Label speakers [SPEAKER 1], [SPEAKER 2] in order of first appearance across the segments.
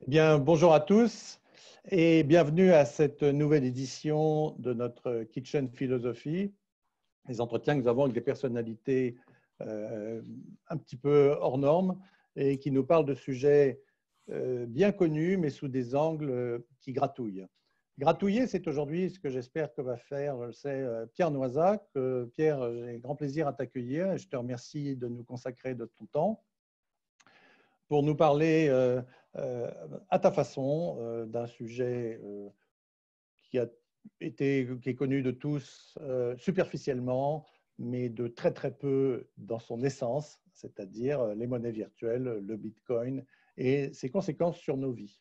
[SPEAKER 1] Bien, bonjour à tous et bienvenue à cette nouvelle édition de notre Kitchen Philosophie, les entretiens que nous avons avec des personnalités un petit peu hors normes et qui nous parlent de sujets bien connus mais sous des angles qui gratouillent. Gratouiller, c'est aujourd'hui ce que j'espère que va faire, je le sais, Pierre Noisac. Pierre, j'ai grand plaisir à t'accueillir et je te remercie de nous consacrer de ton temps pour nous parler à ta façon d'un sujet qui est connu de tous superficiellement, mais de très très peu dans son essence, c'est-à-dire les monnaies virtuelles, le Bitcoin et ses conséquences sur nos vies.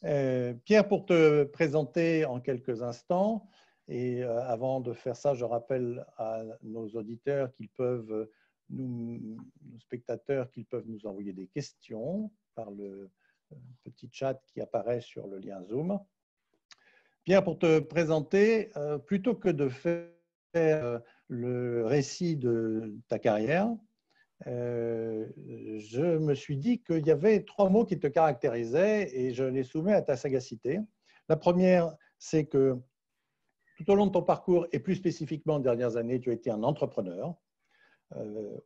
[SPEAKER 1] Pierre, pour te présenter en quelques instants, et avant de faire ça, je rappelle à nos auditeurs qu'ils peuvent nos spectateurs qu'ils peuvent nous envoyer des questions par le petit chat qui apparaît sur le lien Zoom. Pierre, pour te présenter, plutôt que de faire le récit de ta carrière, je me suis dit qu'il y avait 3 mots qui te caractérisaient et je les soumets à ta sagacité. La première, c'est que tout au long de ton parcours et plus spécifiquement des dernières années, tu as été un entrepreneur.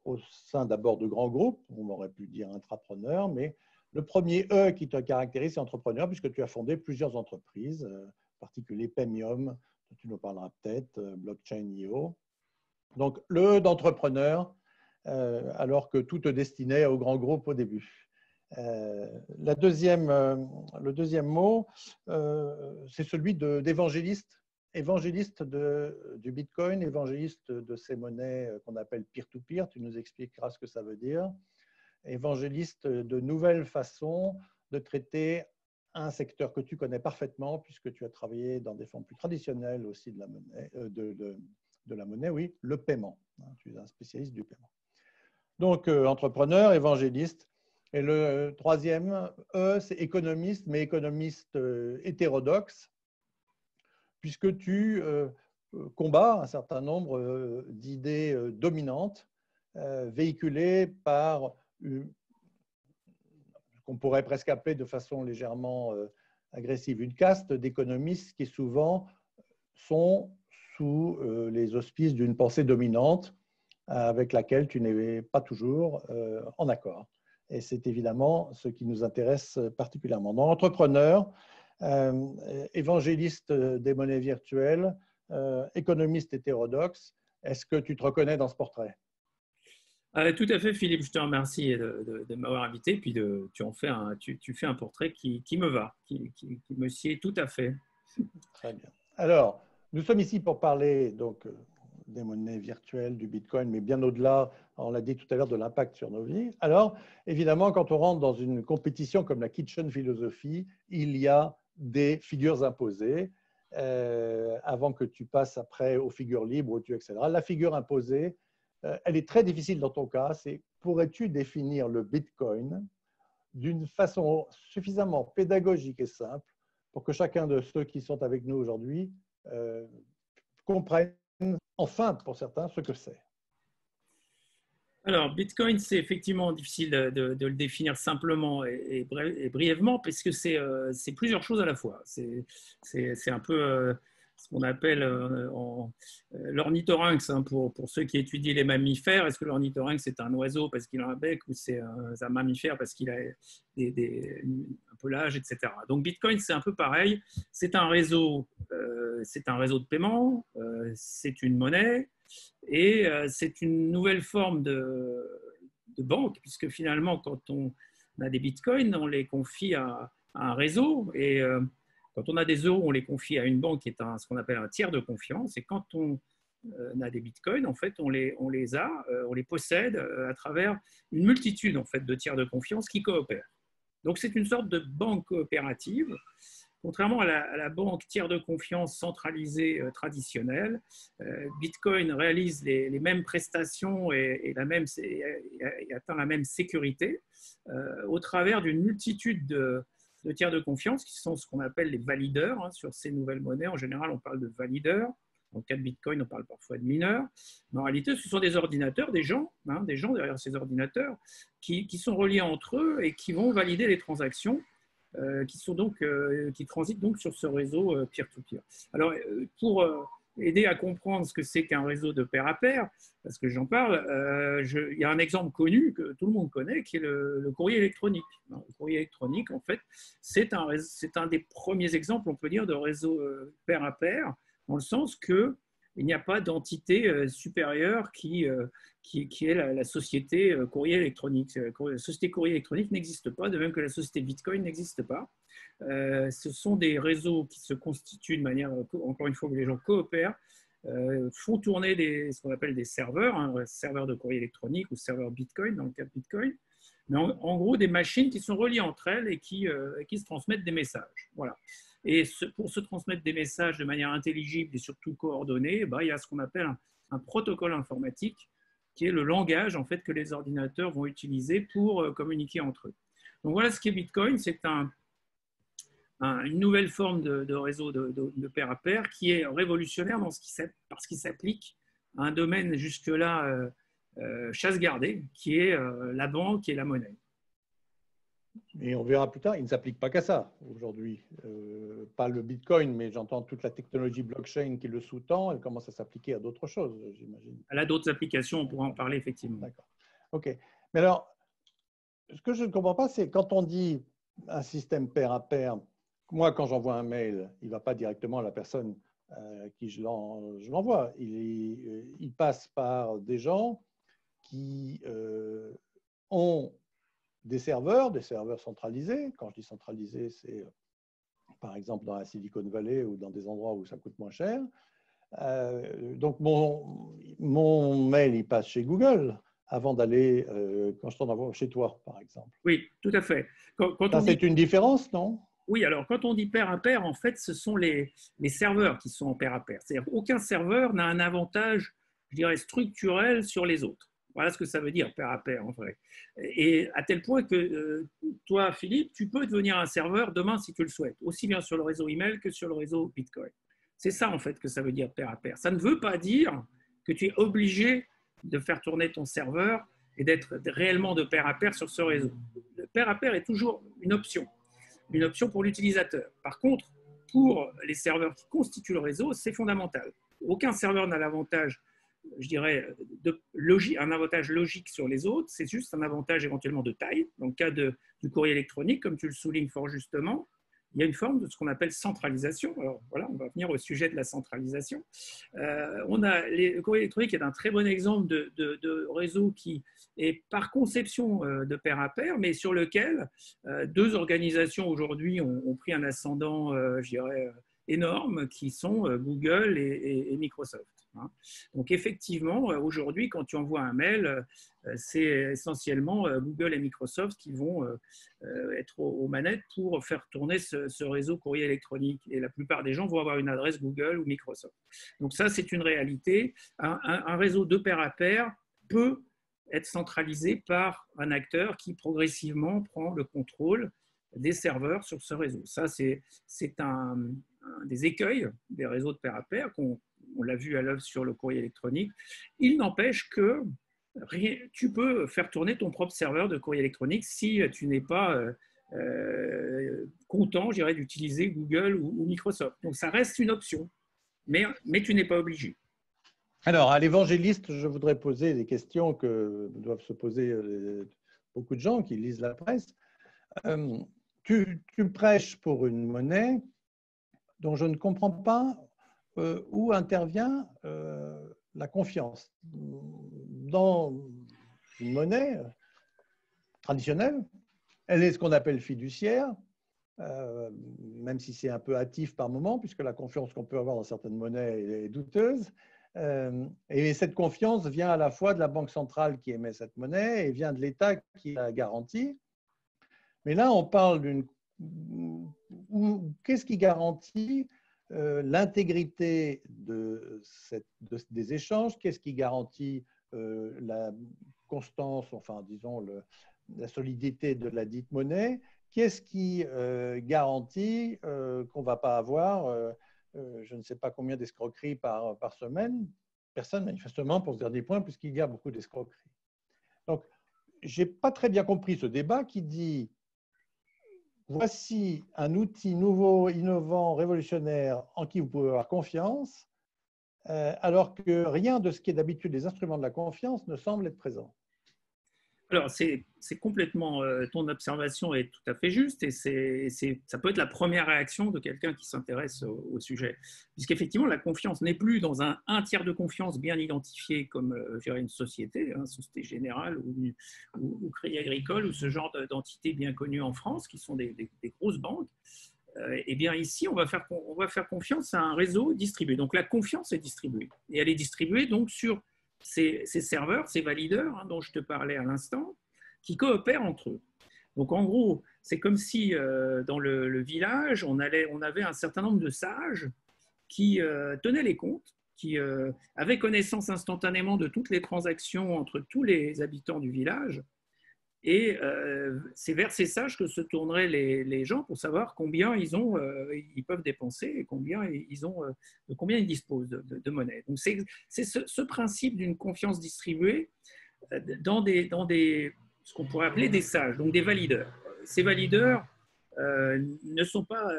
[SPEAKER 1] Au sein d'abord de grands groupes, on aurait pu dire intrapreneur, mais le premier E qui te caractérise, c'est entrepreneur, puisque tu as fondé plusieurs entreprises, en particulier Pemium, dont tu nous parleras peut-être, Blockchain.io. Donc, le E d'entrepreneur, alors que tout te destinait aux grands groupes au début. Le deuxième mot, c'est celui d'évangéliste. Évangéliste du Bitcoin, évangéliste de ces monnaies qu'on appelle peer-to-peer, tu nous expliqueras ce que ça veut dire. Évangéliste de nouvelles façons de traiter un secteur que tu connais parfaitement puisque tu as travaillé dans des formes plus traditionnelles aussi de la monnaie, de la monnaie, oui, le paiement. Tu es un spécialiste du paiement. Donc, entrepreneur, évangéliste. Et le troisième E, c'est économiste, mais économiste hétérodoxe, puisque tu combats un certain nombre d'idées dominantes véhiculées par ce qu'on pourrait presque appeler de façon légèrement agressive une caste d'économistes qui souvent sont sous les auspices d'une pensée dominante avec laquelle tu n'es pas toujours en accord. Et c'est évidemment ce qui nous intéresse particulièrement. Dans l'entrepreneur, évangéliste des monnaies virtuelles, économiste hétérodoxe, est-ce que tu te reconnais dans ce portrait?
[SPEAKER 2] Tout à fait, Philippe, je te remercie de m'avoir invité. Puis tu fais un portrait qui me va, qui me sied tout à fait.
[SPEAKER 1] Très bien. Alors, nous sommes ici pour parler donc, des monnaies virtuelles, du Bitcoin, mais bien au-delà, on l'a dit tout à l'heure, de l'impact sur nos vies. Alors, évidemment, quand on rentre dans une compétition comme la Kitchen Philosophie, il y a des figures imposées avant que tu passes après aux figures libres, etc. La figure imposée, elle est très difficile dans ton cas, c'est pourrais-tu définir le Bitcoin d'une façon suffisamment pédagogique et simple pour que chacun de ceux qui sont avec nous aujourd'hui comprenne enfin, pour certains, ce que c'est?
[SPEAKER 2] Alors, Bitcoin, c'est effectivement difficile de le définir simplement et brièvement, parce que c'est plusieurs choses à la fois. C'est un peu ce qu'on appelle l'ornithorynx, hein, pour ceux qui étudient les mammifères. Est-ce que l'ornithorynx c'est un oiseau parce qu'il a un bec ou c'est un mammifère parce qu'il a un pelage, etc. Donc Bitcoin, c'est un peu pareil. C'est un réseau de paiement, c'est une monnaie et c'est une nouvelle forme de banque, puisque finalement, quand on a des Bitcoins, on les confie à un réseau et quand on a des euros, on les confie à une banque qui est ce qu'on appelle un tiers de confiance. Et quand on a des bitcoins, en fait, on les possède à travers une multitude en fait, de tiers de confiance qui coopèrent. Donc, c'est une sorte de banque coopérative contrairement à la banque tiers de confiance centralisée traditionnelle, Bitcoin réalise les mêmes prestations et atteint la même sécurité au travers d'une multitude de tiers de confiance qui sont ce qu'on appelle les valideurs. Hein. Sur ces nouvelles monnaies, en général, on parle de valideurs. Dans le cas de Bitcoin, on parle parfois de mineurs. Mais en réalité, ce sont des ordinateurs, des gens derrière ces ordinateurs qui sont reliés entre eux et qui vont valider les transactions qui transitent donc sur ce réseau peer-to-peer. Alors, pour aider à comprendre ce que c'est qu'un réseau de pair à pair, parce que j'en parle, il y a un exemple connu que tout le monde connaît, qui est le courrier électronique. Le courrier électronique, en fait, c'est un des premiers exemples, on peut dire, de réseau pair à pair, dans le sens que il n'y a pas d'entité supérieure qui est la société courrier électronique. La société courrier électronique n'existe pas, de même que la société Bitcoin n'existe pas. Ce sont des réseaux qui se constituent de manière, encore une fois, où les gens coopèrent, font tourner ce qu'on appelle des serveurs, serveurs de courrier électronique ou serveurs Bitcoin, dans le cas de Bitcoin, mais en gros des machines qui sont reliées entre elles et qui se transmettent des messages. Voilà. Et pour se transmettre des messages de manière intelligible et surtout coordonnée, il y a ce qu'on appelle un protocole informatique, qui est le langage en fait, que les ordinateurs vont utiliser pour communiquer entre eux. Donc voilà ce qu'est Bitcoin, c'est une nouvelle forme de réseau de pair à pair qui est révolutionnaire parce qu'il s'applique à un domaine jusque-là chasse gardée, qui est la banque et la monnaie.
[SPEAKER 1] Et on verra plus tard, il ne s'applique pas qu'à ça aujourd'hui. Pas le Bitcoin, mais j'entends toute la technologie blockchain qui le sous-tend, elle commence à s'appliquer à d'autres choses, j'imagine.
[SPEAKER 2] Elle a d'autres applications, on pourra en parler effectivement.
[SPEAKER 1] D'accord. OK. Mais alors, ce que je ne comprends pas, c'est quand on dit un système pair à pair, moi, quand j'envoie un mail, il ne va pas directement à la personne qui je l'envoie. Il passe par des gens qui ont des serveurs centralisés. Quand je dis centralisés, c'est par exemple dans la Silicon Valley ou dans des endroits où ça coûte moins cher. Donc mon mail, il passe chez Google avant d'aller, quand je t'en envoie chez toi, par exemple.
[SPEAKER 2] Oui, tout à fait.
[SPEAKER 1] C'est une différence, non?
[SPEAKER 2] Oui, alors quand on dit pair à pair, en fait, ce sont les serveurs qui sont en pair à pair. C'est-à-dire qu'aucun serveur n'a un avantage, je dirais, structurel sur les autres. Voilà ce que ça veut dire, pair à pair, en vrai. Et à tel point que toi, Philippe, tu peux devenir un serveur demain si tu le souhaites, aussi bien sur le réseau email que sur le réseau Bitcoin. C'est ça, en fait, que ça veut dire pair à pair. Ça ne veut pas dire que tu es obligé de faire tourner ton serveur et d'être réellement de pair à pair sur ce réseau. Le pair à pair est toujours une option pour l'utilisateur. Par contre, pour les serveurs qui constituent le réseau, c'est fondamental. Aucun serveur n'a l'avantage, je dirais, un avantage logique sur les autres, c'est juste un avantage éventuellement de taille. Dans le cas du courrier électronique, comme tu le soulignes fort justement, il y a une forme de ce qu'on appelle centralisation. Alors voilà, on va venir au sujet de la centralisation. Le courrier électronique est un très bon exemple de réseau qui est par conception de pair à pair, mais sur lequel deux organisations aujourd'hui ont pris un ascendant, je dirais, énorme, qui sont Google et Microsoft. Donc effectivement, aujourd'hui, quand tu envoies un mail, c'est essentiellement Google et Microsoft qui vont être aux manettes pour faire tourner ce réseau courrier électronique. Et la plupart des gens vont avoir une adresse Google ou Microsoft. Donc ça, c'est une réalité. Un réseau de pair à pair peut être centralisé par un acteur qui progressivement prend le contrôle des serveurs sur ce réseau. Ça, c'est un des écueils des réseaux de pair à pair on l'a vu à l'œuvre sur le courrier électronique. Il n'empêche que tu peux faire tourner ton propre serveur de courrier électronique si tu n'es pas content, je dirais, d'utiliser Google ou Microsoft. Donc, ça reste une option, mais tu n'es pas obligé.
[SPEAKER 1] Alors, à l'évangéliste, je voudrais poser des questions que doivent se poser beaucoup de gens qui lisent la presse. Tu prêches pour une monnaie dont je ne comprends pas où intervient la confiance. Dans une monnaie traditionnelle, elle est ce qu'on appelle fiduciaire, même si c'est un peu hâtif par moment, puisque la confiance qu'on peut avoir dans certaines monnaies est douteuse. Et cette confiance vient à la fois de la banque centrale qui émet cette monnaie et vient de l'État qui la garantit. Mais là, on parle d'une qu'est-ce qui garantit l'intégrité des échanges? Qu'est-ce qui garantit la constance, enfin, disons, la solidité de la dite monnaie? Qu'est-ce qui garantit qu'on ne va pas avoir, je ne sais pas combien d'escroqueries par semaine? Personne, manifestement, pour ce dernier point, puisqu'il y a beaucoup d'escroqueries. Donc, je n'ai pas très bien compris ce débat qui dit: voici un outil nouveau, innovant, révolutionnaire en qui vous pouvez avoir confiance, alors que rien de ce qui est d'habitude les instruments de la confiance ne semble être présent.
[SPEAKER 2] Alors, c'est complètement, ton observation est tout à fait juste et ça peut être la première réaction de quelqu'un qui s'intéresse au sujet. Puisqu'effectivement, la confiance n'est plus dans un tiers de confiance bien identifié comme une société, Société Générale ou Crédit Agricole ou ce genre d'entités bien connues en France qui sont des grosses banques. Eh bien, ici, on va faire confiance à un réseau distribué. Donc, la confiance est distribuée. Et elle est distribuée donc sur ces serveurs, ces valideurs dont je te parlais à l'instant, qui coopèrent entre eux. Donc, en gros, c'est comme si dans le village, on avait un certain nombre de sages qui tenaient les comptes, qui avaient connaissance instantanément de toutes les transactions entre tous les habitants du village. Et c'est vers ces sages que se tourneraient les gens pour savoir combien ils peuvent dépenser et combien ils disposent de monnaie. Donc c'est ce principe d'une confiance distribuée dans ce qu'on pourrait appeler des sages, donc des valideurs. Ces valideurs ne sont pas,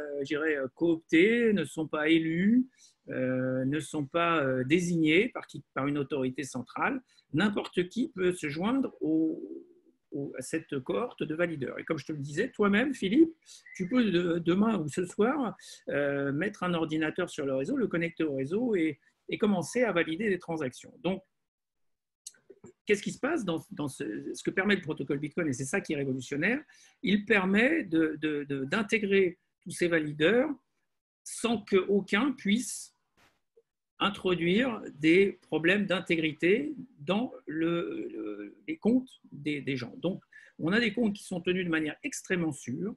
[SPEAKER 2] cooptés, ne sont pas élus, ne sont pas désignés par une autorité centrale. N'importe qui peut se joindre à cette cohorte de valideurs. Et comme je te le disais, toi-même, Philippe, tu peux demain ou ce soir mettre un ordinateur sur le réseau, le connecter au réseau et commencer à valider des transactions. Donc, qu'est-ce qui se passe dans ce que permet le protocole Bitcoin, et c'est ça qui est révolutionnaire, il permet d'intégrer tous ces valideurs sans qu'aucun puisse introduire des problèmes d'intégrité dans les comptes des gens. Donc, on a des comptes qui sont tenus de manière extrêmement sûre,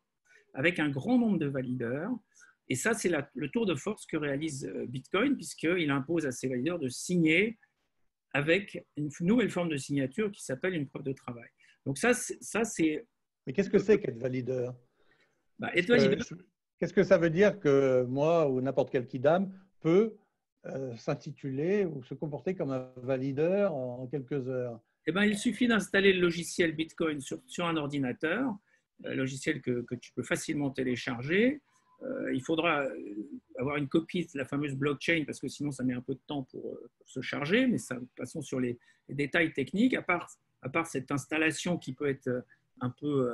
[SPEAKER 2] avec un grand nombre de valideurs, et ça, c'est le tour de force que réalise Bitcoin, puisqu'il impose à ses valideurs de signer avec une nouvelle forme de signature qui s'appelle une preuve de travail. Donc ça c'est...
[SPEAKER 1] Mais qu'est-ce que c'est qu'être valideur?
[SPEAKER 2] Être valideur...
[SPEAKER 1] Qu'est-ce que ça veut dire que moi ou n'importe quel kidam peut s'intituler ou se comporter comme un valideur en quelques heures?
[SPEAKER 2] Eh bien, il suffit d'installer le logiciel Bitcoin sur un ordinateur, logiciel que tu peux facilement télécharger. Il faudra avoir une copie de la fameuse blockchain parce que sinon ça met un peu de temps pour se charger, mais ça, passons sur les détails techniques. À part cette installation qui peut être un peu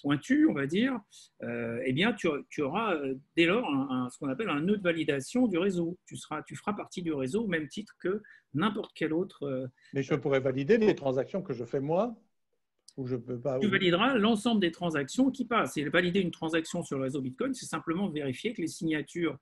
[SPEAKER 2] pointue, on va dire, eh bien tu auras dès lors ce qu'on appelle un nœud de validation du réseau. Tu feras partie du réseau au même titre que n'importe quel autre.
[SPEAKER 1] Mais je pourrais valider les transactions que je fais moi? Ou je peux pas,
[SPEAKER 2] tu valideras l'ensemble des transactions qui passent. Et valider une transaction sur le réseau Bitcoin, c'est simplement vérifier que les signatures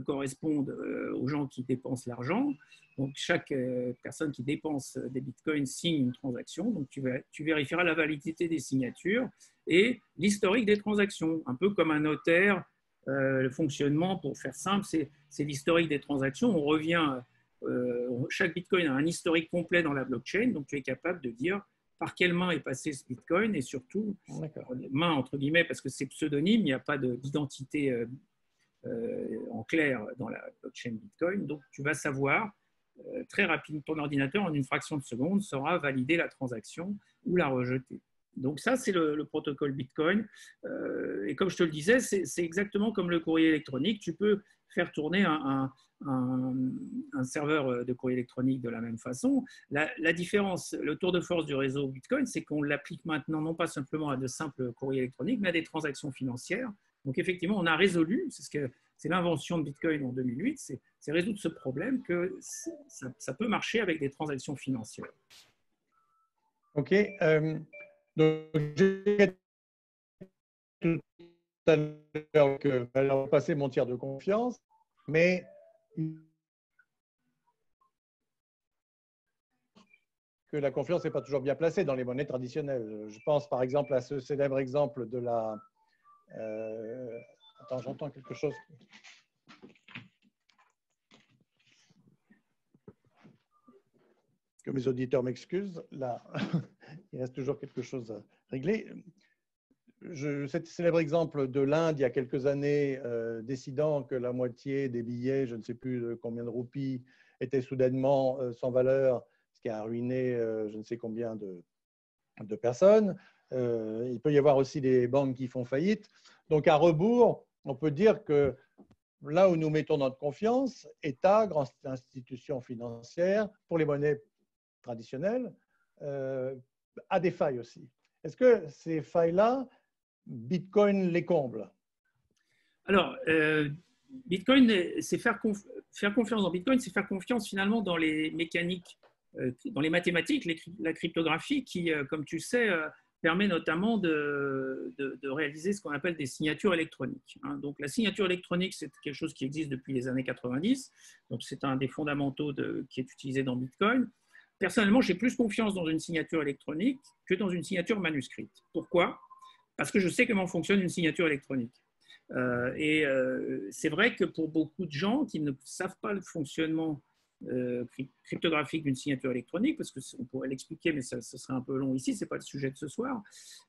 [SPEAKER 2] correspondent aux gens qui dépensent l'argent. Donc, chaque personne qui dépense des Bitcoins signe une transaction. Donc, tu vérifieras la validité des signatures et l'historique des transactions. Un peu comme un notaire, le fonctionnement, pour faire simple, c'est l'historique des transactions. On revient, chaque Bitcoin a un historique complet dans la blockchain. Donc, tu es capable de dire par quelle main est passé ce Bitcoin et surtout, main entre guillemets, parce que c'est pseudonyme, il n'y a pas d'identité en clair dans la blockchain Bitcoin. Donc, tu vas savoir très rapidement, ton ordinateur, en une fraction de seconde, saura valider la transaction ou la rejeter. Donc, ça, c'est le protocole Bitcoin. Et comme je te le disais, c'est exactement comme le courrier électronique. Tu peux faire tourner un serveur de courrier électronique de la même façon. La différence, le tour de force du réseau Bitcoin, c'est qu'on l'applique maintenant non pas simplement à de simples courriers électroniques, mais à des transactions financières. Donc effectivement, on a résolu, c'est l'invention de Bitcoin en 2008, c'est résoudre ce problème que ça peut marcher avec des transactions financières.
[SPEAKER 1] Ok. Donc, j'ai tout à l'heure que j'allais repasser mon tiers de confiance, mais que la confiance n'est pas toujours bien placée dans les monnaies traditionnelles. Je pense par exemple à ce célèbre exemple de Attends, j'entends quelque chose. Que mes auditeurs m'excusent. Là, il reste toujours quelque chose à régler. Cet célèbre exemple de l'Inde, il y a quelques années, décidant que la moitié des billets, je ne sais plus combien de roupies, étaient soudainement sans valeur, ce qui a ruiné je ne sais combien de personnes. Il peut y avoir aussi des banques qui font faillite. Donc, à rebours, on peut dire que là où nous mettons notre confiance, État, grandes institutions financières, pour les monnaies traditionnelles, a des failles aussi. Est-ce que ces failles-là, Bitcoin les comble?
[SPEAKER 2] Alors, Bitcoin, c'est faire confiance dans Bitcoin, c'est faire confiance finalement dans les mécaniques, dans les mathématiques, la cryptographie qui, comme tu sais, permet notamment de réaliser ce qu'on appelle des signatures électroniques. Donc, la signature électronique, c'est quelque chose qui existe depuis les années 90. Donc, c'est un des fondamentaux qui est utilisé dans Bitcoin. Personnellement, j'ai plus confiance dans une signature électronique que dans une signature manuscrite. Pourquoi? Parce que je sais comment fonctionne une signature électronique. C'est vrai que pour beaucoup de gens qui ne savent pas le fonctionnement cryptographique d'une signature électronique, parce qu'on pourrait l'expliquer, mais ce serait un peu long ici, ce n'est pas le sujet de ce soir,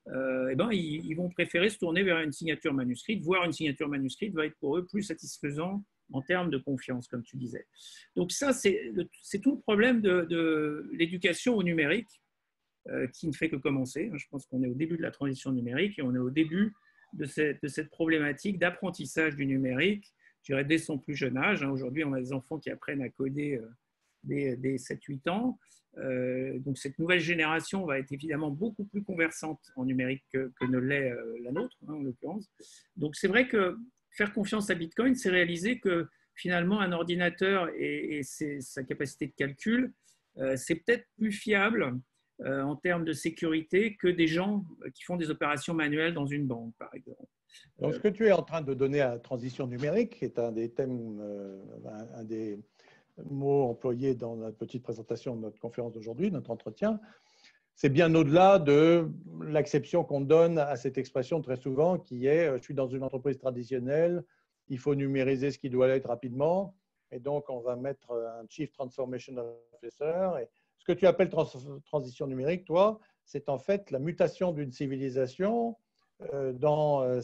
[SPEAKER 2] ils vont préférer se tourner vers une signature manuscrite, voire une signature manuscrite va être pour eux plus satisfaisant en termes de confiance, comme tu disais. Donc ça, c'est tout le problème de l'éducation au numérique, qui ne fait que commencer. Je pense qu'on est au début de la transition numérique et on est au début de cette problématique d'apprentissage du numérique, je dirais dès son plus jeune âge. Aujourd'hui, on a des enfants qui apprennent à coder dès 7-8 ans. Donc cette nouvelle génération va être évidemment beaucoup plus conversante en numérique que ne l'est la nôtre, en l'occurrence. Donc c'est vrai que faire confiance à Bitcoin, c'est réaliser que finalement un ordinateur et sa capacité de calcul, c'est peut-être plus fiable en termes de sécurité que des gens qui font des opérations manuelles dans une banque, par exemple.
[SPEAKER 1] Donc, ce que tu es en train de donner à la transition numérique, qui est un des thèmes, un des mots employés dans la petite présentation de notre conférence d'aujourd'hui, notre entretien, c'est bien au-delà de l'acception qu'on donne à cette expression très souvent qui est « je suis dans une entreprise traditionnelle, il faut numériser ce qui doit l'être rapidement, et donc on va mettre un Chief Transformation Officer ». Et ce que tu appelles transition numérique, toi, c'est en fait la mutation d'une civilisation dans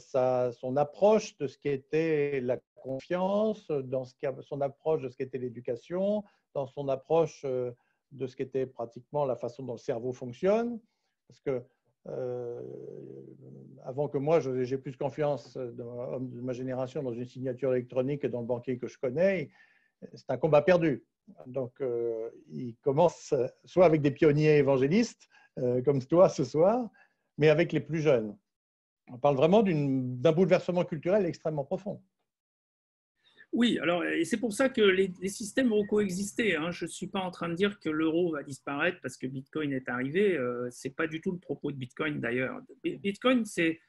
[SPEAKER 1] son approche de ce qu'était la confiance, dans son approche de ce qu'était l'éducation, dans son approche de ce qu'était pratiquement la façon dont le cerveau fonctionne. Parce que avant que moi, j'ai plus confiance de ma génération dans une signature électronique que dans le banquier que je connais, c'est un combat perdu. Donc, il commence soit avec des pionniers évangélistes, comme toi ce soir, mais avec les plus jeunes. On parle vraiment d'un bouleversement culturel extrêmement profond.
[SPEAKER 2] Oui, alors, et c'est pour ça que les systèmes vont coexister. Je ne suis pas en train de dire que l'euro va disparaître parce que Bitcoin est arrivé. Ce n'est pas du tout le propos de Bitcoin d'ailleurs. Bitcoin, c'est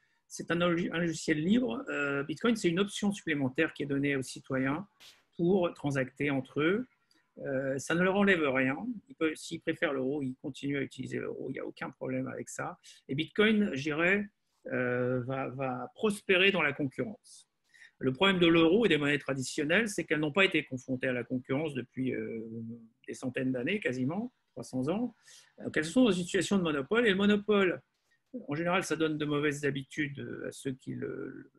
[SPEAKER 2] un logiciel libre. Bitcoin, c'est une option supplémentaire qui est donnée aux citoyens pour transacter entre eux. Ça ne leur enlève rien. S'ils préfèrent l'euro, ils continuent à utiliser l'euro. Il n'y a aucun problème avec ça. Et Bitcoin, je dirais, va prospérer dans la concurrence. Le problème de l'euro et des monnaies traditionnelles, c'est qu'elles n'ont pas été confrontées à la concurrence depuis des centaines d'années, quasiment 300 ans. Elles sont dans une situation de monopole. Et le monopole, en général, ça donne de mauvaises habitudes à ceux qui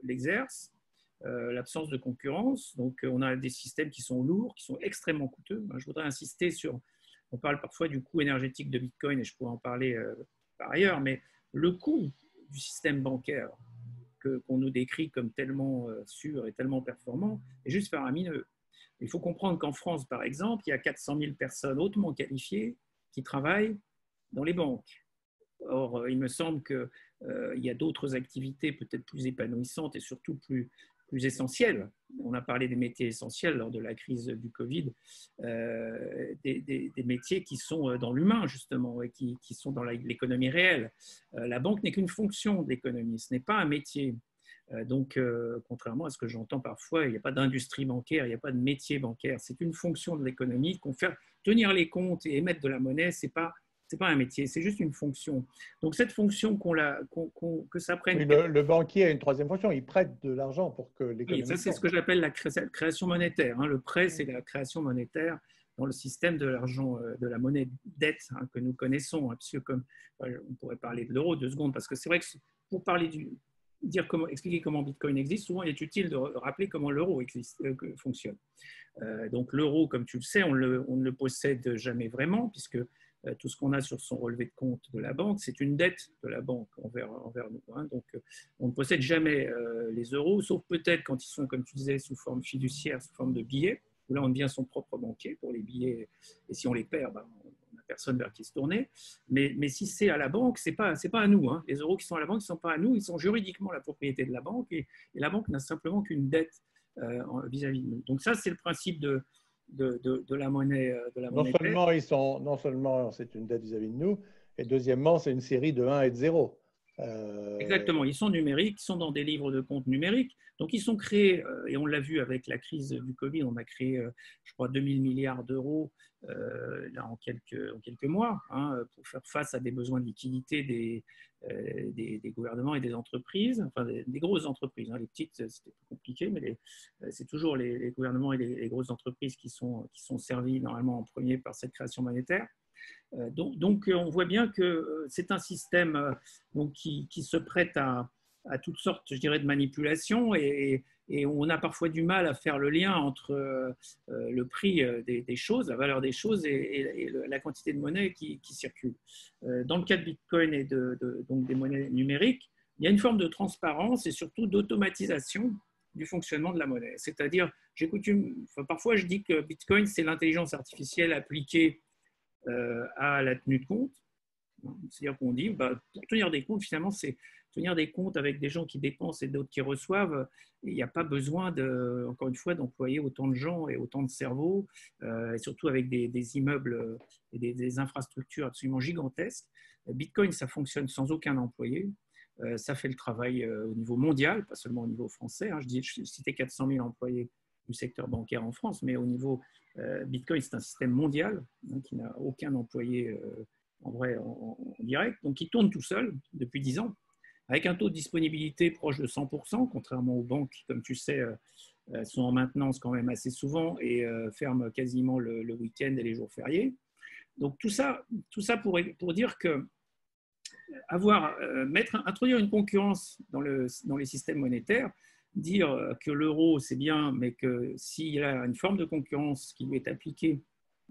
[SPEAKER 2] l'exercent. L'absence de concurrence. Donc, on a des systèmes qui sont lourds, qui sont extrêmement coûteux. Je voudrais insister sur, on parle parfois du coût énergétique de Bitcoin, et je pourrais en parler par ailleurs, mais le coût du système bancaire qu'on nous décrit comme tellement sûr et tellement performant est juste faramineux. Il faut comprendre qu'en France, par exemple, il y a 400 000 personnes hautement qualifiées qui travaillent dans les banques. Or, il me semble qu'il y a d'autres activités peut-être plus épanouissantes et surtout plus essentielles. On a parlé des métiers essentiels lors de la crise du Covid, des métiers qui sont dans l'humain, justement, et qui sont dans l'économie réelle. La banque n'est qu'une fonction de l'économie, ce n'est pas un métier. Donc, contrairement à ce que j'entends parfois, il n'y a pas d'industrie bancaire, il n'y a pas de métier bancaire. C'est une fonction de l'économie. Tenir les comptes et émettre de la monnaie, ce n'est pas c'est pas un métier, c'est juste une fonction. Donc cette fonction que ça prenne.
[SPEAKER 1] Oui, le banquier a une troisième fonction, il prête de l'argent pour que
[SPEAKER 2] Oui,
[SPEAKER 1] l'économie
[SPEAKER 2] ça c'est
[SPEAKER 1] tourne.
[SPEAKER 2] ce que j'appelle la création monétaire. Le prêt, c'est la création monétaire dans le système de l'argent, de la monnaie dette que nous connaissons. Puisque comme on pourrait parler de l'euro 2 secondes, parce que c'est vrai que pour expliquer comment Bitcoin existe, souvent il est utile de rappeler comment l'euro fonctionne. Donc l'euro, comme tu le sais, on ne le possède jamais vraiment, puisque tout ce qu'on a sur son relevé de compte de la banque, c'est une dette de la banque envers nous. Donc on ne possède jamais les euros, sauf peut-être quand ils sont, comme tu disais, sous forme fiduciaire, sous forme de billets, où là on devient son propre banquier pour les billets, et si on les perd, on n'a personne vers qui se tourner. Mais si c'est à la banque, c'est pas à nous. Les euros qui sont à la banque, ils ne sont pas à nous, ils sont juridiquement la propriété de la banque, et la banque n'a simplement qu'une dette vis-à-vis de nous. Donc ça, c'est le principe de la monnaie.
[SPEAKER 1] Non seulement c'est une dette vis-à-vis de nous, et deuxièmement, c'est une série de 1 et de 0.
[SPEAKER 2] Exactement, ils sont numériques, ils sont dans des livres de compte numériques. Donc ils sont créés, et on l'a vu avec la crise du Covid, on a créé, je crois, 2000 milliards d'euros là, en quelques mois, pour faire face à des besoins de liquidité des gouvernements et des entreprises, enfin des grosses entreprises. Les petites, c'était plus compliqué, mais c'est toujours les gouvernements et les grosses entreprises qui sont servis normalement en premier par cette création monétaire. Donc, on voit bien que c'est un système qui se prête à toutes sortes, je dirais, de manipulations, et on a parfois du mal à faire le lien entre le prix des choses, la valeur des choses, et la quantité de monnaie qui circule. Dans le cas de Bitcoin et donc des monnaies numériques, il y a une forme de transparence et surtout d'automatisation du fonctionnement de la monnaie. C'est-à-dire, parfois je dis que Bitcoin, c'est l'intelligence artificielle appliquée à la tenue de compte. C'est-à-dire qu'on dit, pour tenir des comptes, finalement, c'est tenir des comptes avec des gens qui dépensent et d'autres qui reçoivent. Il n'y a pas besoin, encore une fois, d'employer autant de gens et autant de cerveaux, et surtout avec des immeubles et des infrastructures absolument gigantesques. Bitcoin, ça fonctionne sans aucun employé. Ça fait le travail au niveau mondial, pas seulement au niveau français. Je citais 400 000 employés du secteur bancaire en France, mais au niveau Bitcoin, c'est un système mondial qui n'a aucun employé en vrai en direct, donc il tourne tout seul depuis 10 ans, avec un taux de disponibilité proche de 100%, contrairement aux banques qui, comme tu sais, sont en maintenance quand même assez souvent et ferment quasiment le week-end et les jours fériés. Donc tout ça pour dire que introduire une concurrence dans les systèmes monétaires, dire que l'euro c'est bien, mais que s'il y a une forme de concurrence qui lui est appliquée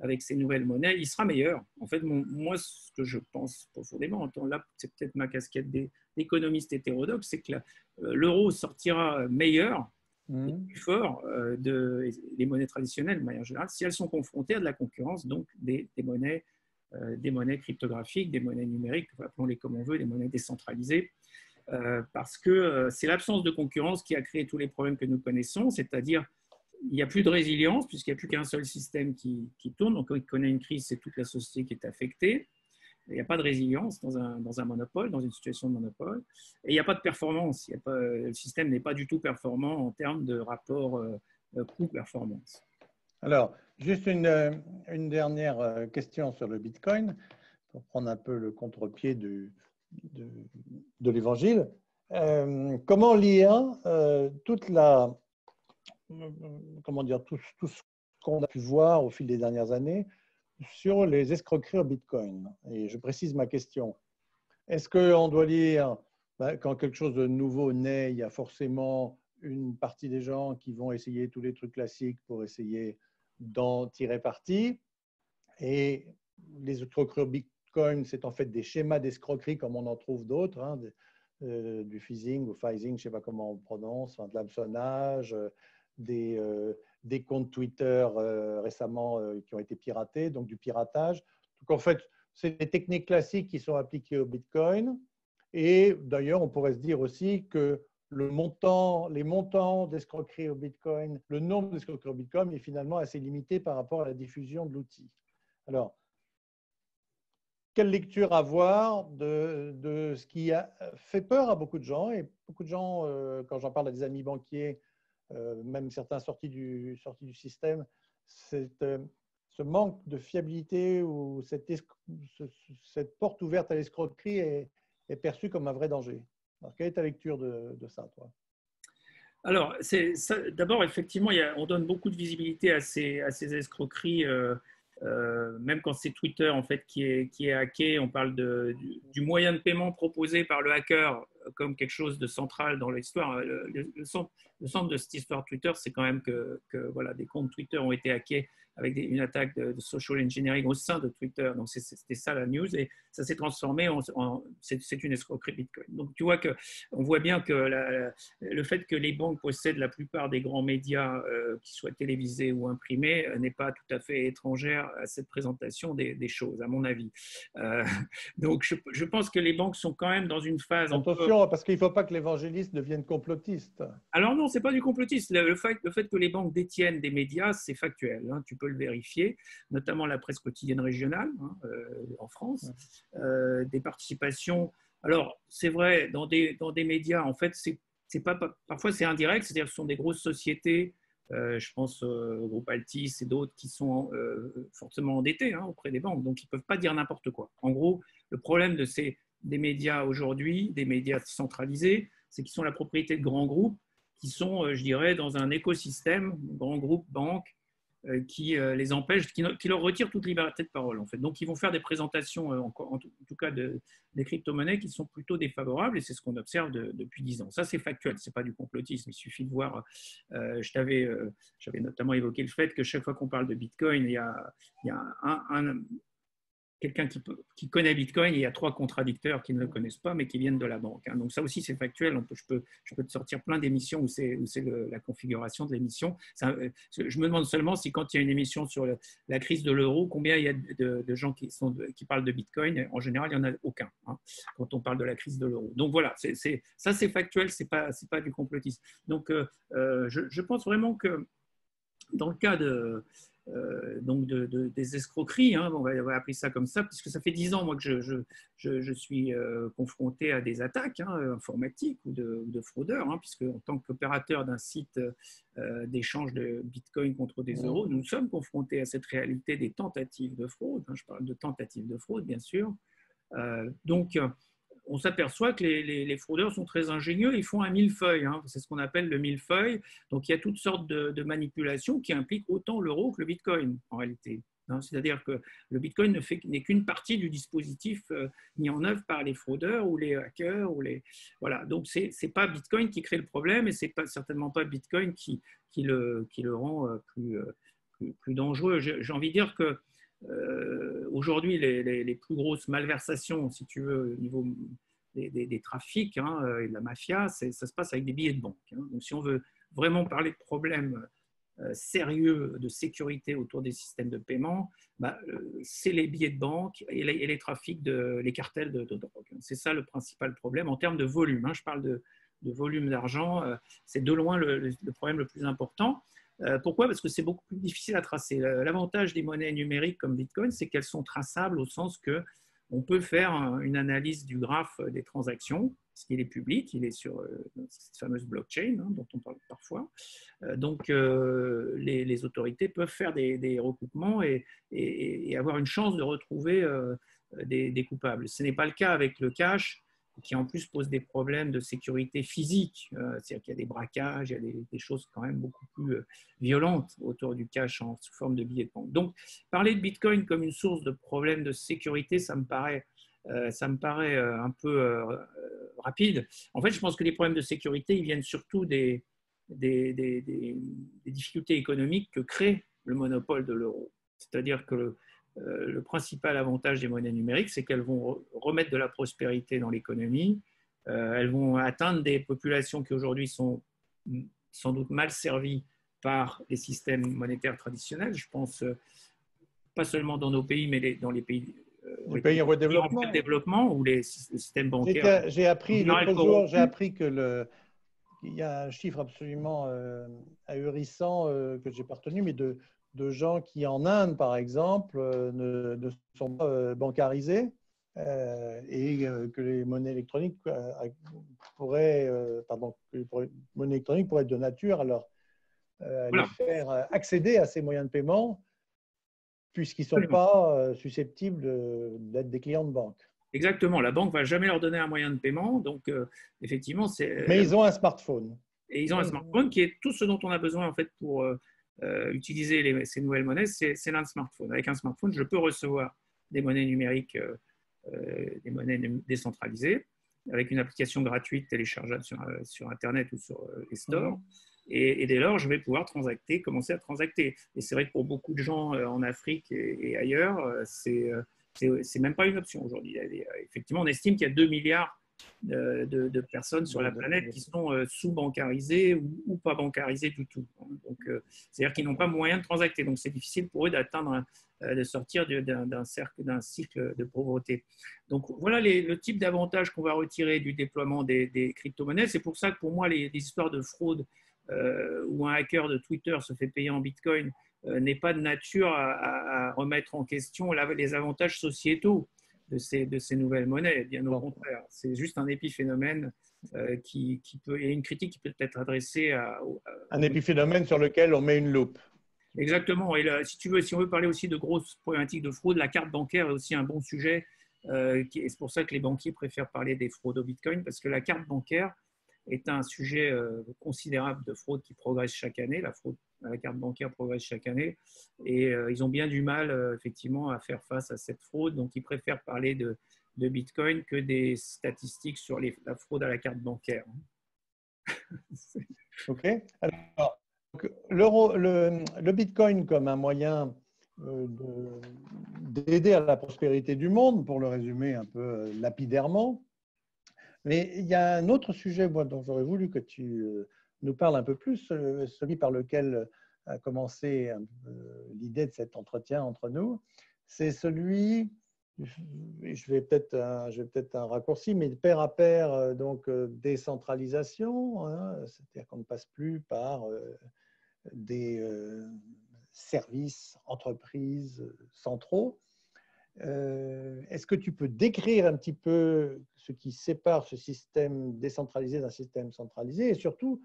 [SPEAKER 2] avec ces nouvelles monnaies, il sera meilleur. En fait, moi, ce que je pense profondément, là, c'est peut-être ma casquette d'économiste hétérodoxe, c'est que l'euro sortira meilleur, plus fort des monnaies traditionnelles de manière générale, si elles sont confrontées à de la concurrence, donc des monnaies cryptographiques, des monnaies numériques, appelons-les comme on veut, des monnaies décentralisées, parce que c'est l'absence de concurrence qui a créé tous les problèmes que nous connaissons, c'est-à-dire il n'y a plus de résilience puisqu'il n'y a plus qu'un seul système qui tourne. Donc, quand il connaît une crise, c'est toute la société qui est affectée. Il n'y a pas de résilience dans un monopole, dans une situation de monopole. Et il n'y a pas de performance. Le système n'est pas du tout performant en termes de rapport coût-performance.
[SPEAKER 1] Alors, juste une dernière question sur le Bitcoin, pour prendre un peu le contre-pied de l'évangile. Comment lire tout ce qu'on a pu voir au fil des dernières années sur les escroqueries au Bitcoin? Et je précise ma question. Est-ce qu'on doit lire, quand quelque chose de nouveau naît, il y a forcément une partie des gens qui vont essayer tous les trucs classiques pour essayer d'en tirer parti, et les escroqueries au Bitcoin, c'est en fait des schémas d'escroquerie comme on en trouve d'autres, du phishing ou phishing, je ne sais pas comment on prononce, de l'hameçonnage, des comptes Twitter récemment qui ont été piratés, donc du piratage. Donc en fait, c'est des techniques classiques qui sont appliquées au Bitcoin. Et d'ailleurs, on pourrait se dire aussi que les montants d'escroquerie au Bitcoin, le nombre d'escroqueries au Bitcoin est finalement assez limité par rapport à la diffusion de l'outil. Alors, quelle lecture avoir de ce qui a fait peur à beaucoup de gens? Et beaucoup de gens, quand j'en parle à des amis banquiers, même certains sortis du système, ce manque de fiabilité ou cette porte ouverte à l'escroquerie est perçue comme un vrai danger. Alors, quelle est ta lecture de ça, toi?
[SPEAKER 2] Alors, d'abord, effectivement, on donne beaucoup de visibilité à ces escroqueries, même quand c'est Twitter en fait, qui est hacké. On parle du moyen de paiement proposé par le hacker comme quelque chose de central dans l'histoire. Le centre de cette histoire Twitter, c'est quand même que voilà, des comptes Twitter ont été hackés avec une attaque de social engineering au sein de Twitter. Donc, c'était ça la news. Et ça s'est transformé c'est une escroquerie Bitcoin. Donc, tu vois on voit bien que le fait que les banques possèdent la plupart des grands médias, qui soient télévisés ou imprimés, n'est pas tout à fait étrangère à cette présentation des choses, à mon avis. Euh, donc, je pense que les banques sont quand même dans une phase encore.
[SPEAKER 1] Attention, parce qu'il ne faut pas que l'évangéliste devienne complotiste.
[SPEAKER 2] Alors non, c'est pas du complotisme. Le fait que les banques détiennent des médias, c'est factuel. Hein, tu peux le vérifier, notamment la presse quotidienne régionale en France, des participations. Alors c'est vrai dans des médias, en fait, c'est pas parfois c'est indirect, c'est-à-dire que ce sont des grosses sociétés. Je pense au groupe Altis et d'autres qui sont fortement endettés auprès des banques, donc ils ne peuvent pas dire n'importe quoi. En gros, le problème des médias aujourd'hui, des médias centralisés, c'est qu'ils sont la propriété de grands groupes qui sont, je dirais, dans un écosystème, grands groupes, banques, qui les empêchent, qui leur retirent toute liberté de parole, en fait. Donc, ils vont faire des présentations, en tout cas des crypto-monnaies, qui sont plutôt défavorables, et c'est ce qu'on observe depuis 10 ans. Ça, c'est factuel, ce n'est pas du complotisme. Il suffit de voir, j'avais notamment évoqué le fait que chaque fois qu'on parle de Bitcoin, il y a quelqu'un qui connaît Bitcoin, et il y a 3 contradicteurs qui ne le connaissent pas, mais qui viennent de la banque. Donc ça aussi, c'est factuel. Je peux te sortir plein d'émissions où c'est la configuration de l'émission. Je me demande seulement si quand il y a une émission sur la crise de l'euro, combien il y a de gens qui parlent de Bitcoin. En général, il n'y en a aucun quand on parle de la crise de l'euro. Donc voilà, ça c'est factuel, c'est pas du complotisme. Donc je pense vraiment que dans le cas des escroqueries, on va appeler ça comme ça, puisque ça fait 10 ans moi, que je suis confronté à des attaques informatiques ou de fraudeurs, puisque en tant qu'opérateur d'un site d'échange de Bitcoin contre des euros, nous sommes confrontés à cette réalité des tentatives de fraude. Je parle de tentatives de fraude, bien sûr. Donc, on s'aperçoit que les fraudeurs sont très ingénieux, ils font un millefeuille, c'est ce qu'on appelle le millefeuille. Donc il y a toutes sortes de manipulations qui impliquent autant l'euro que le Bitcoin en réalité. C'est-à-dire que le Bitcoin n'est qu'une partie du dispositif mis en œuvre par les fraudeurs ou les hackers. Voilà. Donc ce n'est pas Bitcoin qui crée le problème, et ce n'est certainement pas Bitcoin qui le rend plus dangereux. J'ai envie de dire que aujourd'hui, les plus grosses malversations, si tu veux, au niveau des trafics et de la mafia, ça se passe avec des billets de banque. Donc, si on veut vraiment parler de problèmes sérieux de sécurité autour des systèmes de paiement, c'est les billets de banque et les trafics, les cartels de drogue. C'est ça le principal problème en termes de volume. Je parle de volume d'argent. C'est de loin le problème le plus important. Pourquoi? Parce que c'est beaucoup plus difficile à tracer. L'avantage des monnaies numériques comme Bitcoin, c'est qu'elles sont traçables au sens que on peut faire une analyse du graphe des transactions, parce qu'il est public, il est sur cette fameuse blockchain dont on parle parfois. Donc, les autorités peuvent faire des recoupements et avoir une chance de retrouver des coupables. Ce n'est pas le cas avec le cash, qui en plus pose des problèmes de sécurité physique. C'est-à-dire qu'il y a des braquages, il y a des choses quand même beaucoup plus violentes autour du cash sous forme de billets de banque. Donc, parler de Bitcoin comme une source de problèmes de sécurité, ça me paraît un peu rapide. En fait, je pense que les problèmes de sécurité, ils viennent surtout des difficultés économiques que crée le monopole de l'euro. C'est-à-dire que le principal avantage des monnaies numériques, c'est qu'elles vont remettre de la prospérité dans l'économie. Elles vont atteindre des populations qui aujourd'hui sont sans doute mal servies par les systèmes monétaires traditionnels. Je pense pas seulement dans nos pays, mais dans les pays
[SPEAKER 1] en voie de
[SPEAKER 2] développement où les systèmes bancaires.
[SPEAKER 1] J'ai appris l'autre jour, qu'il y a un chiffre absolument ahurissant que j'ai pas retenu, mais de gens qui en Inde, par exemple, ne sont pas bancarisés et que les monnaies électroniques pourraient être de nature à les faire accéder à ces moyens de paiement puisqu'ils ne sont pas susceptibles d'être des clients de banque.
[SPEAKER 2] Exactement, la banque ne va jamais leur donner un moyen de paiement, donc effectivement, c'est…
[SPEAKER 1] Mais ils ont un smartphone.
[SPEAKER 2] Et ils ont un smartphone qui est tout ce dont on a besoin en fait pour utiliser ces nouvelles monnaies, c'est un smartphone. Avec un smartphone, je peux recevoir des monnaies numériques, des monnaies décentralisées, avec une application gratuite téléchargeable sur Internet ou sur les stores. Et dès lors, je vais pouvoir transacter, commencer à transacter. Et c'est vrai que pour beaucoup de gens en Afrique et ailleurs, c'est même pas une option aujourd'hui. Effectivement, on estime qu'il y a 2 milliards de personnes sur la planète qui sont sous-bancarisées ou pas bancarisées du tout. Donc, c'est-à-dire qu'ils n'ont pas moyen de transacter. Donc, c'est difficile pour eux d'atteindre, de sortir d'un cycle de pauvreté. Donc, voilà le type d'avantages qu'on va retirer du déploiement des crypto-monnaies. C'est pour ça que pour moi, les histoires de fraude où un hacker de Twitter se fait payer en Bitcoin n'est pas de nature à remettre en question les avantages sociétaux de ces nouvelles monnaies. Bien au contraire, c'est juste un épiphénomène qui peut, et une critique qui peut être adressée
[SPEAKER 1] un épiphénomène sur lequel on met une loupe.
[SPEAKER 2] Exactement. Et là, si on veut parler aussi de grosses problématiques de fraude, la carte bancaire est aussi un bon sujet. Et c'est pour ça que les banquiers préfèrent parler des fraudes au Bitcoin, parce que la carte bancaire est un sujet considérable de fraude qui progresse chaque année. La fraude à la carte bancaire progresse chaque année. Et ils ont bien du mal, effectivement, à faire face à cette fraude. Donc, ils préfèrent parler de Bitcoin que des statistiques sur la fraude à la carte bancaire.
[SPEAKER 1] OK. Alors, le Bitcoin comme un moyen d'aider à la prospérité du monde, pour le résumer un peu lapidairement. Mais il y a un autre sujet dont j'aurais voulu que tu nous parles un peu plus, celui par lequel a commencé l'idée de cet entretien entre nous. C'est celui, je vais peut-être un raccourci, mais de pair à pair, donc décentralisation, hein, c'est-à-dire qu'on ne passe plus par des services, entreprises centraux. Est-ce que tu peux décrire un petit peu ce qui sépare ce système décentralisé d'un système centralisé et surtout,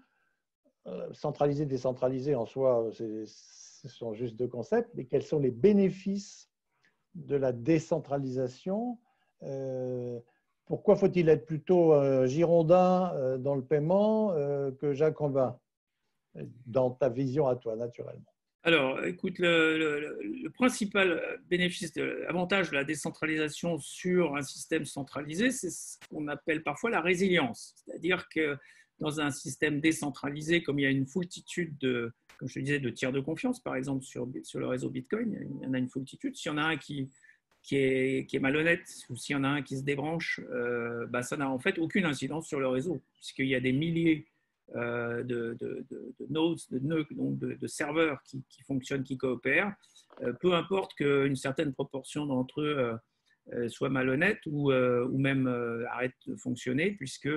[SPEAKER 1] centralisé, décentralisé en soi, ce sont juste deux concepts, mais quels sont les bénéfices de la décentralisation? Pourquoi faut-il être plutôt girondin dans le paiement que jacobin, dans ta vision à toi, naturellement?
[SPEAKER 2] Alors, écoute, le principal avantage de la décentralisation sur un système centralisé, c'est ce qu'on appelle parfois la résilience. C'est-à-dire que dans un système décentralisé, comme il y a une foultitude comme je te disais, de tiers de confiance, par exemple sur le réseau Bitcoin, il y en a une foultitude. S'il y en a un qui est malhonnête ou s'il y en a un qui se débranche, ça n'a en fait aucune incidence sur le réseau, puisqu'il y a des milliers de nodes, donc de serveurs qui fonctionnent, qui coopèrent, peu importe qu'une certaine proportion d'entre eux soient malhonnêtes ou même arrêtent de fonctionner, puisque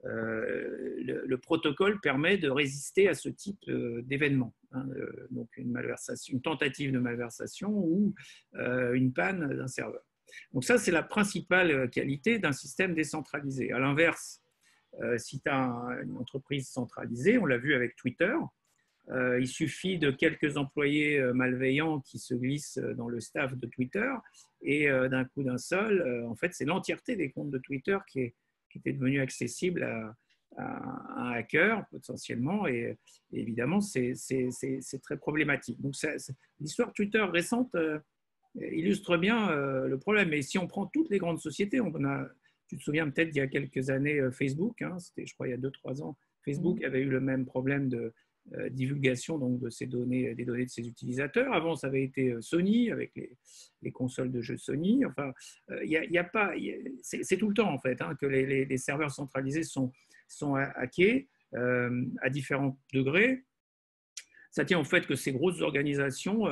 [SPEAKER 2] le protocole permet de résister à ce type d'événement. Donc une tentative de malversation ou une panne d'un serveur. Donc ça, c'est la principale qualité d'un système décentralisé. À l'inverse, si tu as une entreprise centralisée, on l'a vu avec Twitter, il suffit de quelques employés malveillants qui se glissent dans le staff de Twitter et d'un coup d'un seul, en fait, c'est l'entièreté des comptes de Twitter qui était devenue accessible à un hacker potentiellement et évidemment, c'est très problématique. Donc, l'histoire Twitter récente illustre bien le problème. Et si on prend toutes les grandes sociétés, tu te souviens peut-être il y a quelques années Facebook, c'était je crois il y a 2-3 ans, Facebook avait eu le même problème de divulgation donc, de ces données, des données de ses utilisateurs. Avant, ça avait été Sony avec les consoles de jeux Sony. Enfin, c'est tout le temps en fait que les serveurs centralisés sont hackés à différents degrés. Ça tient au fait que ces grosses organisations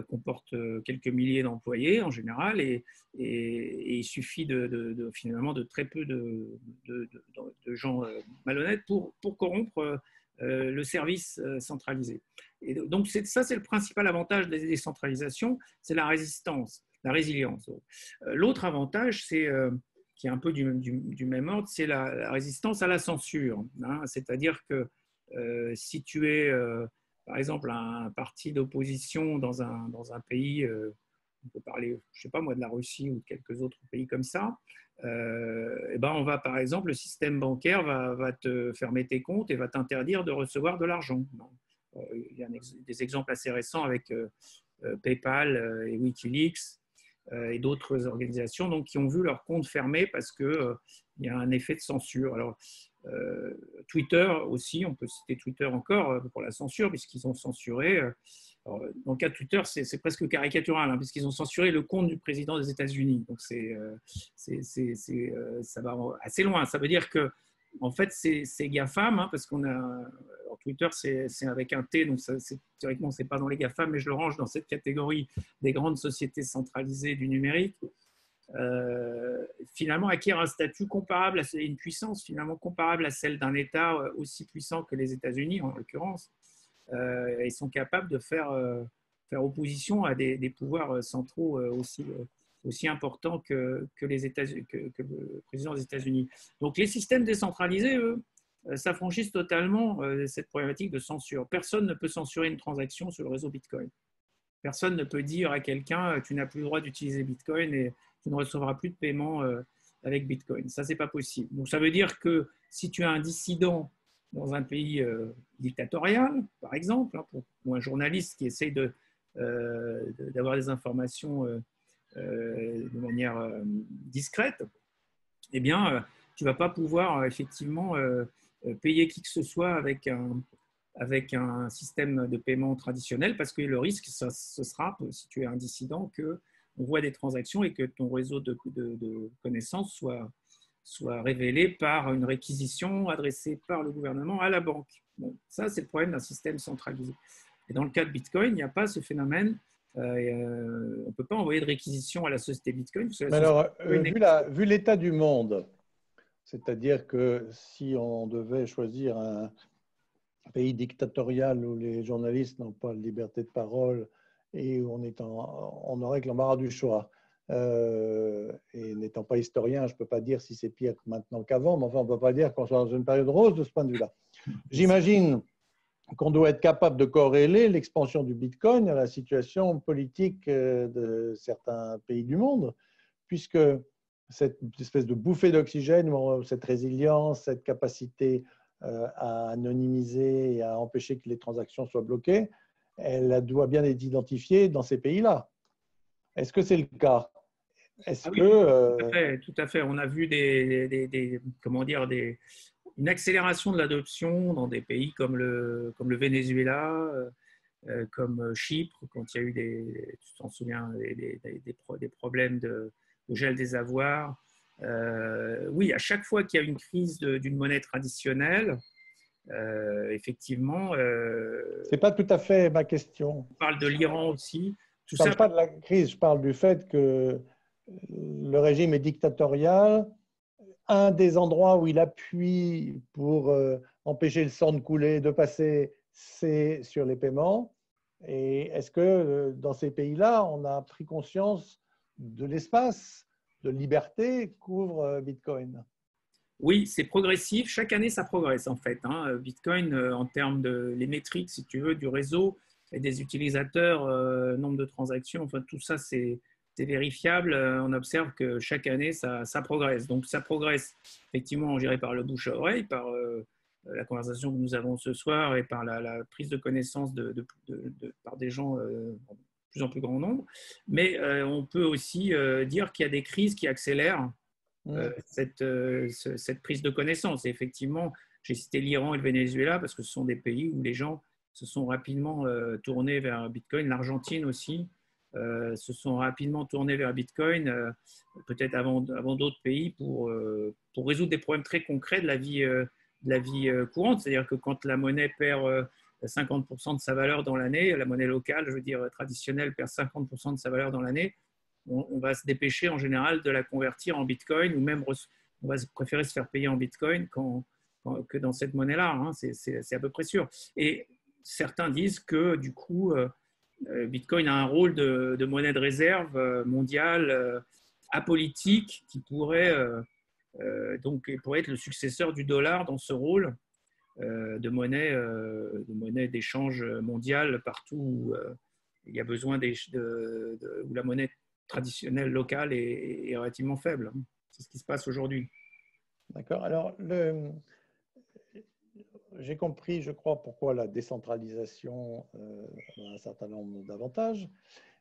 [SPEAKER 2] comporte quelques milliers d'employés en général et il suffit finalement de très peu de gens malhonnêtes pour corrompre le service centralisé. Et donc ça, c'est le principal avantage des décentralisations, c'est la résistance, la résilience. L'autre avantage, qui est un peu du même ordre, c'est la résistance à la censure. C'est-à-dire que si tu es par exemple, un parti d'opposition dans un pays, on peut parler, je ne sais pas moi, de la Russie ou de quelques autres pays comme ça, et ben on va, par exemple, le système bancaire va te fermer tes comptes et va t'interdire de recevoir de l'argent. Il y a des exemples assez récents avec PayPal et Wikileaks et d'autres organisations donc, qui ont vu leurs comptes fermés parce qu'il y a un effet de censure. Alors, Twitter aussi, on peut citer Twitter encore pour la censure, puisqu'ils ont censuré. Alors, dans le cas de Twitter, c'est presque caricatural, hein, puisqu'ils ont censuré le compte du président des États-Unis. Donc, ça va assez loin. Ça veut dire que, en fait, c'est GAFAM, hein, parce qu'on a. Alors, Twitter, c'est avec un T, donc théoriquement, ce n'est pas dans les GAFAM, mais je le range dans cette catégorie des grandes sociétés centralisées du numérique. Finalement acquiert un statut comparable, une puissance finalement comparable à celle d'un État aussi puissant que les États-Unis en l'occurrence, et sont capables de faire opposition à des pouvoirs centraux aussi importants que le président des États-Unis. Donc les systèmes décentralisés, eux, s'affranchissent totalement cette problématique de censure. Personne ne peut censurer une transaction sur le réseau Bitcoin. Personne ne peut dire à quelqu'un tu n'as plus le droit d'utiliser Bitcoin et tu ne recevras plus de paiement avec Bitcoin. Ça, c'est pas possible. Donc, ça veut dire que si tu as un dissident dans un pays dictatorial, par exemple, hein, ou un journaliste qui essaye d'avoir des informations de manière discrète, eh bien, tu ne vas pas pouvoir effectivement payer qui que ce soit avec un système de paiement traditionnel, parce que le risque, ce sera, si tu es un dissident, qu'on voit des transactions et que ton réseau de connaissances soit révélé par une réquisition adressée par le gouvernement à la banque. Bon, ça, c'est le problème d'un système centralisé. Et dans le cas de Bitcoin, il n'y a pas ce phénomène. On ne peut pas envoyer de réquisition à la société Bitcoin.
[SPEAKER 1] Mais alors, vu l'état du monde, c'est-à-dire que si on devait choisir un pays dictatorial où les journalistes n'ont pas de liberté de parole et où on aurait que l'embarras du choix. Et n'étant pas historien, je ne peux pas dire si c'est pire maintenant qu'avant, mais enfin, on ne peut pas dire qu'on soit dans une période rose de ce point de vue-là. J'imagine qu'on doit être capable de corréler l'expansion du Bitcoin à la situation politique de certains pays du monde, puisque cette espèce de bouffée d'oxygène, cette résilience, cette capacité à anonymiser et à empêcher que les transactions soient bloquées, elle doit bien être identifiée dans ces pays-là. Est-ce que c'est le cas?
[SPEAKER 2] Tout à fait. On a vu une accélération de l'adoption dans des pays comme le Venezuela, comme Chypre, quand il y a eu tu t'en souviens, des problèmes de gel des avoirs. Oui, à chaque fois qu'il y a une crise d'une monnaie traditionnelle, effectivement.
[SPEAKER 1] Ce n'est pas tout à fait ma question.
[SPEAKER 2] On parle de l'Iran aussi.
[SPEAKER 1] Je ne parle pas de la crise, je parle du fait que le régime est dictatorial. Un des endroits où il appuie pour empêcher le sang de couler, de passer, c'est sur les paiements. Et est-ce que dans ces pays-là, on a pris conscience de l'espace de liberté qu'ouvre Bitcoin?
[SPEAKER 2] Oui, c'est progressif. Chaque année, ça progresse en fait. Hein. Bitcoin, en termes les métriques, si tu veux, du réseau et des utilisateurs, nombre de transactions, enfin tout ça, c'est vérifiable. On observe que chaque année, ça progresse. Donc, ça progresse effectivement, je dirais, par le bouche à oreille, par la conversation que nous avons ce soir et par la prise de connaissance par des gens de plus en plus grand nombre. Mais on peut aussi dire qu'il y a des crises qui accélèrent cette prise de connaissance. Et effectivement, j'ai cité l'Iran et le Venezuela parce que ce sont des pays où les gens se sont rapidement tournés vers Bitcoin. L'Argentine aussi se sont rapidement tournés vers Bitcoin, peut-être avant d'autres pays, pour résoudre des problèmes très concrets de la vie courante. C'est-à-dire que quand la monnaie perd 50% de sa valeur dans l'année, la monnaie locale, je veux dire traditionnelle, perd 50% de sa valeur dans l'année, on va se dépêcher en général de la convertir en Bitcoin, ou même on va préférer se faire payer en Bitcoin que dans cette monnaie-là. Hein. C'est à peu près sûr. Et certains disent que du coup, Bitcoin a un rôle de monnaie de réserve mondiale apolitique qui pourrait être le successeur du dollar dans ce rôle de monnaie d'échange mondiale partout où il y a besoin où la monnaie traditionnelle locale est relativement faible. C'est ce qui se passe aujourd'hui.
[SPEAKER 1] D'accord. Alors, j'ai compris, je crois, pourquoi la décentralisation a un certain nombre d'avantages,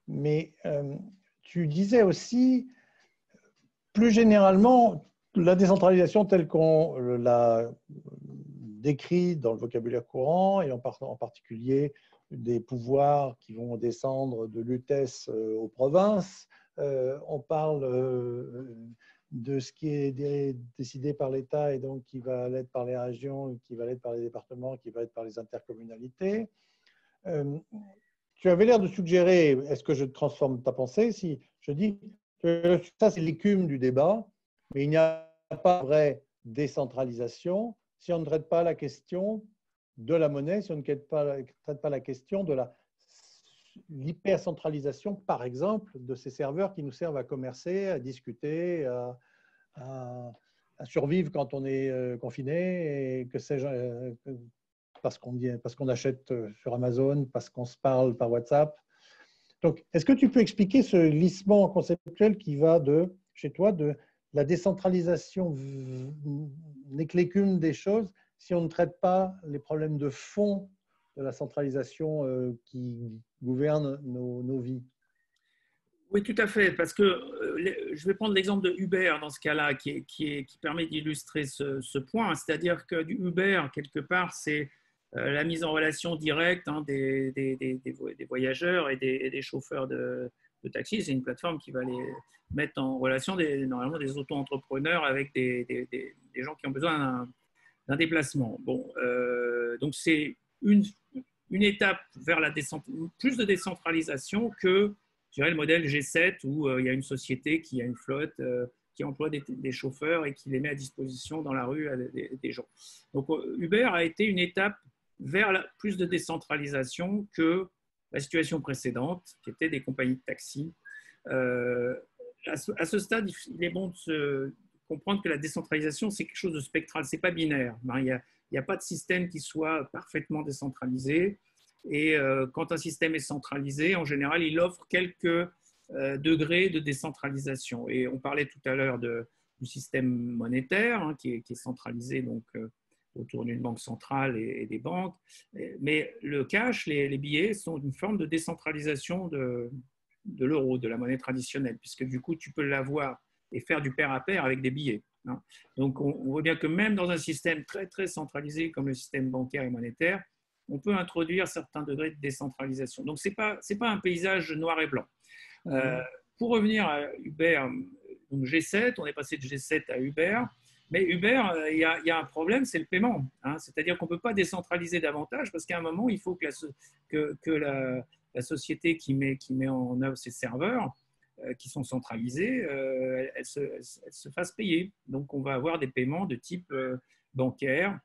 [SPEAKER 1] mais tu disais aussi, plus généralement, la décentralisation telle qu'on l'a décrit dans le vocabulaire courant, et en particulier des pouvoirs qui vont descendre de l'UTES aux provinces. On parle de ce qui est décidé par l'État et donc qui va l'être par les régions, qui va l'être par les départements, qui va être par les intercommunalités. Tu avais l'air de suggérer, est-ce que je transforme ta pensée, si je dis que ça c'est l'écume du débat, mais il n'y a pas de vraie décentralisation si on ne traite pas la question de la monnaie, si on ne traite pas la question de l'hypercentralisation, par exemple, de ces serveurs qui nous servent à commercer, à discuter, à survivre quand on est confiné, et que sais-je, parce qu'on achète sur Amazon, parce qu'on se parle par WhatsApp. Donc, est-ce que tu peux expliquer ce glissement conceptuel qui va chez toi, de la décentralisation n'est que l'écume des choses si on ne traite pas les problèmes de fond de la centralisation qui gouverne nos vies?
[SPEAKER 2] Oui, tout à fait, parce que je vais prendre l'exemple de Uber dans ce cas-là, qui permet d'illustrer ce point. C'est-à-dire que du Uber, quelque part, c'est la mise en relation directe des voyageurs et des chauffeurs de taxi. C'est une plateforme qui va les mettre en relation normalement des auto-entrepreneurs avec des gens qui ont besoin d'un déplacement. Bon, donc c'est une étape vers plus de décentralisation que, je dirais, le modèle G7 où il y a une société qui a une flotte, qui emploie des chauffeurs et qui les met à disposition dans la rue à des gens. Donc Uber a été une étape vers plus de décentralisation que la situation précédente, qui était des compagnies de taxi. À ce stade, il est bon de comprendre que la décentralisation, c'est quelque chose de spectral, ce n'est pas binaire. Il n'y a pas de système qui soit parfaitement décentralisé. Et quand un système est centralisé, en général, il offre quelques degrés de décentralisation. Et on parlait tout à l'heure du système monétaire, qui est centralisé donc, autour d'une banque centrale et des banques. Mais le cash, les billets, sont une forme de décentralisation de l'euro, de la monnaie traditionnelle, puisque du coup, tu peux l'avoir et faire du pair à pair avec des billets. Donc, on voit bien que même dans un système très, très centralisé comme le système bancaire et monétaire, on peut introduire certains degrés de décentralisation. Donc, ce n'est pas un paysage noir et blanc. Pour revenir à Uber, donc G7, on est passé de G7 à Uber. Mais Uber, il y a un problème, c'est le paiement. C'est-à-dire qu'on ne peut pas décentraliser davantage parce qu'à un moment, il faut que la société qui met en œuvre ces serveurs, qui sont centralisés, elles se fassent payer. Donc, on va avoir des paiements de type bancaire.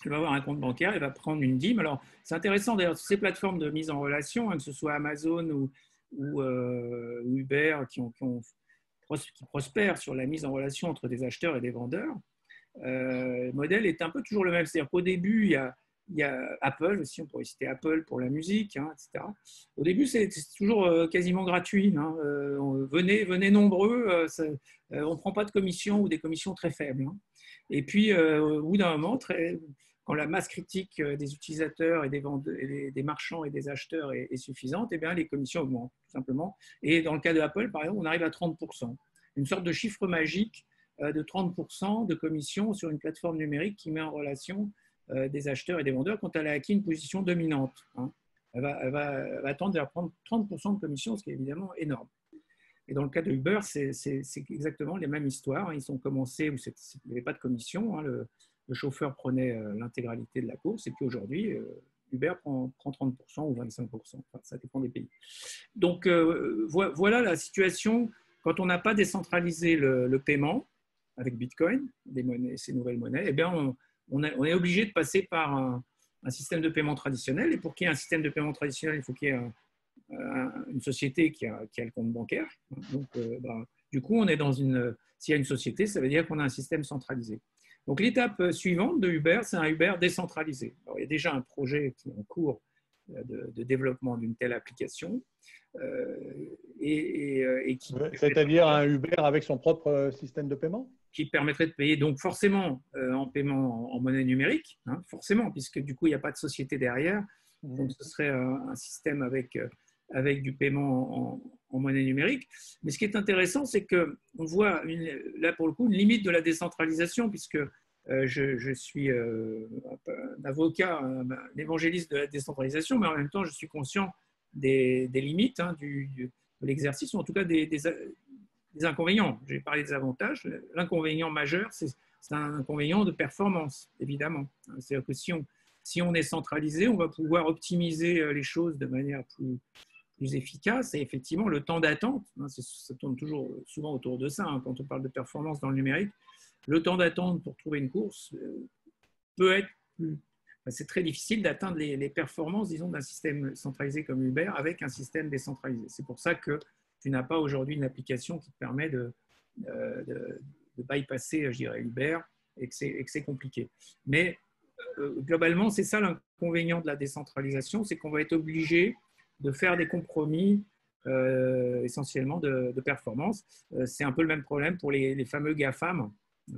[SPEAKER 2] Elle va avoir un compte bancaire, elle va prendre une dîme. Alors, c'est intéressant d'ailleurs, ces plateformes de mise en relation, que ce soit Amazon ou Uber, qui prospèrent sur la mise en relation entre des acheteurs et des vendeurs. Le modèle est un peu toujours le même. C'est-à-dire qu'au début, il y a Apple aussi, on pourrait citer Apple pour la musique, etc. Au début, c'est toujours quasiment gratuit. Venez nombreux, on ne prend pas de commission ou des commissions très faibles. Et puis, au bout d'un moment, quand la masse critique des utilisateurs et des marchands et des acheteurs est suffisante, eh bien, les commissions augmentent, tout simplement. Et dans le cas de Apple, par exemple, on arrive à 30%. Une sorte de chiffre magique de 30% de commission sur une plateforme numérique qui met en relation des acheteurs et des vendeurs quand elle a acquis une position dominante. Elle va tendre à prendre 30% de commission, ce qui est évidemment énorme. Et dans le cas de Uber, c'est exactement les mêmes histoires. Ils ont commencé où il n'y avait pas de commission. Le chauffeur prenait l'intégralité de la course. Et puis aujourd'hui, Uber prend 30% ou 25%. Enfin, ça dépend des pays. Donc, voilà la situation. Quand on n'a pas décentralisé le paiement avec Bitcoin, ces nouvelles monnaies, eh bien, on est obligé de passer par un système de paiement traditionnel. Et pour qu'il y ait un système de paiement traditionnel, il faut qu'il y ait une société qui a le compte bancaire. Donc, Du coup, on est dans s'il y a une société, ça veut dire qu'on a un système centralisé. Donc, l'étape suivante de Uber, c'est un Uber décentralisé. Alors, il y a déjà un projet qui est en cours de développement d'une telle application.
[SPEAKER 1] C'est-à-dire un Uber avec son propre système de paiement?
[SPEAKER 2] Qui permettrait de payer donc forcément en paiement en monnaie numérique, hein, forcément, puisque du coup, il n'y a pas de société derrière. Donc, ce serait un système avec du paiement en monnaie numérique. Mais ce qui est intéressant, c'est qu'on voit, là pour le coup, une limite de la décentralisation, puisque je suis un avocat, un évangéliste de la décentralisation, mais en même temps, je suis conscient des limites hein, de l'exercice, ou en tout cas des inconvénients. J'ai parlé des avantages. L'inconvénient majeur, c'est un inconvénient de performance, évidemment. C'est-à-dire que si on est centralisé, on va pouvoir optimiser les choses de manière plus efficace. Et effectivement, le temps d'attente, hein, ça tourne toujours souvent autour de ça, hein, quand on parle de performance dans le numérique, le temps d'attente pour trouver une course peut être plus... C'est très difficile d'atteindre les performances, disons, d'un système centralisé comme Uber avec un système décentralisé. C'est pour ça que tu n'as pas aujourd'hui une application qui te permet de bypasser, je dirais, Uber et que c'est compliqué. Mais globalement, c'est ça l'inconvénient de la décentralisation, c'est qu'on va être obligé de faire des compromis essentiellement de performance. C'est un peu le même problème pour les fameux GAFAM.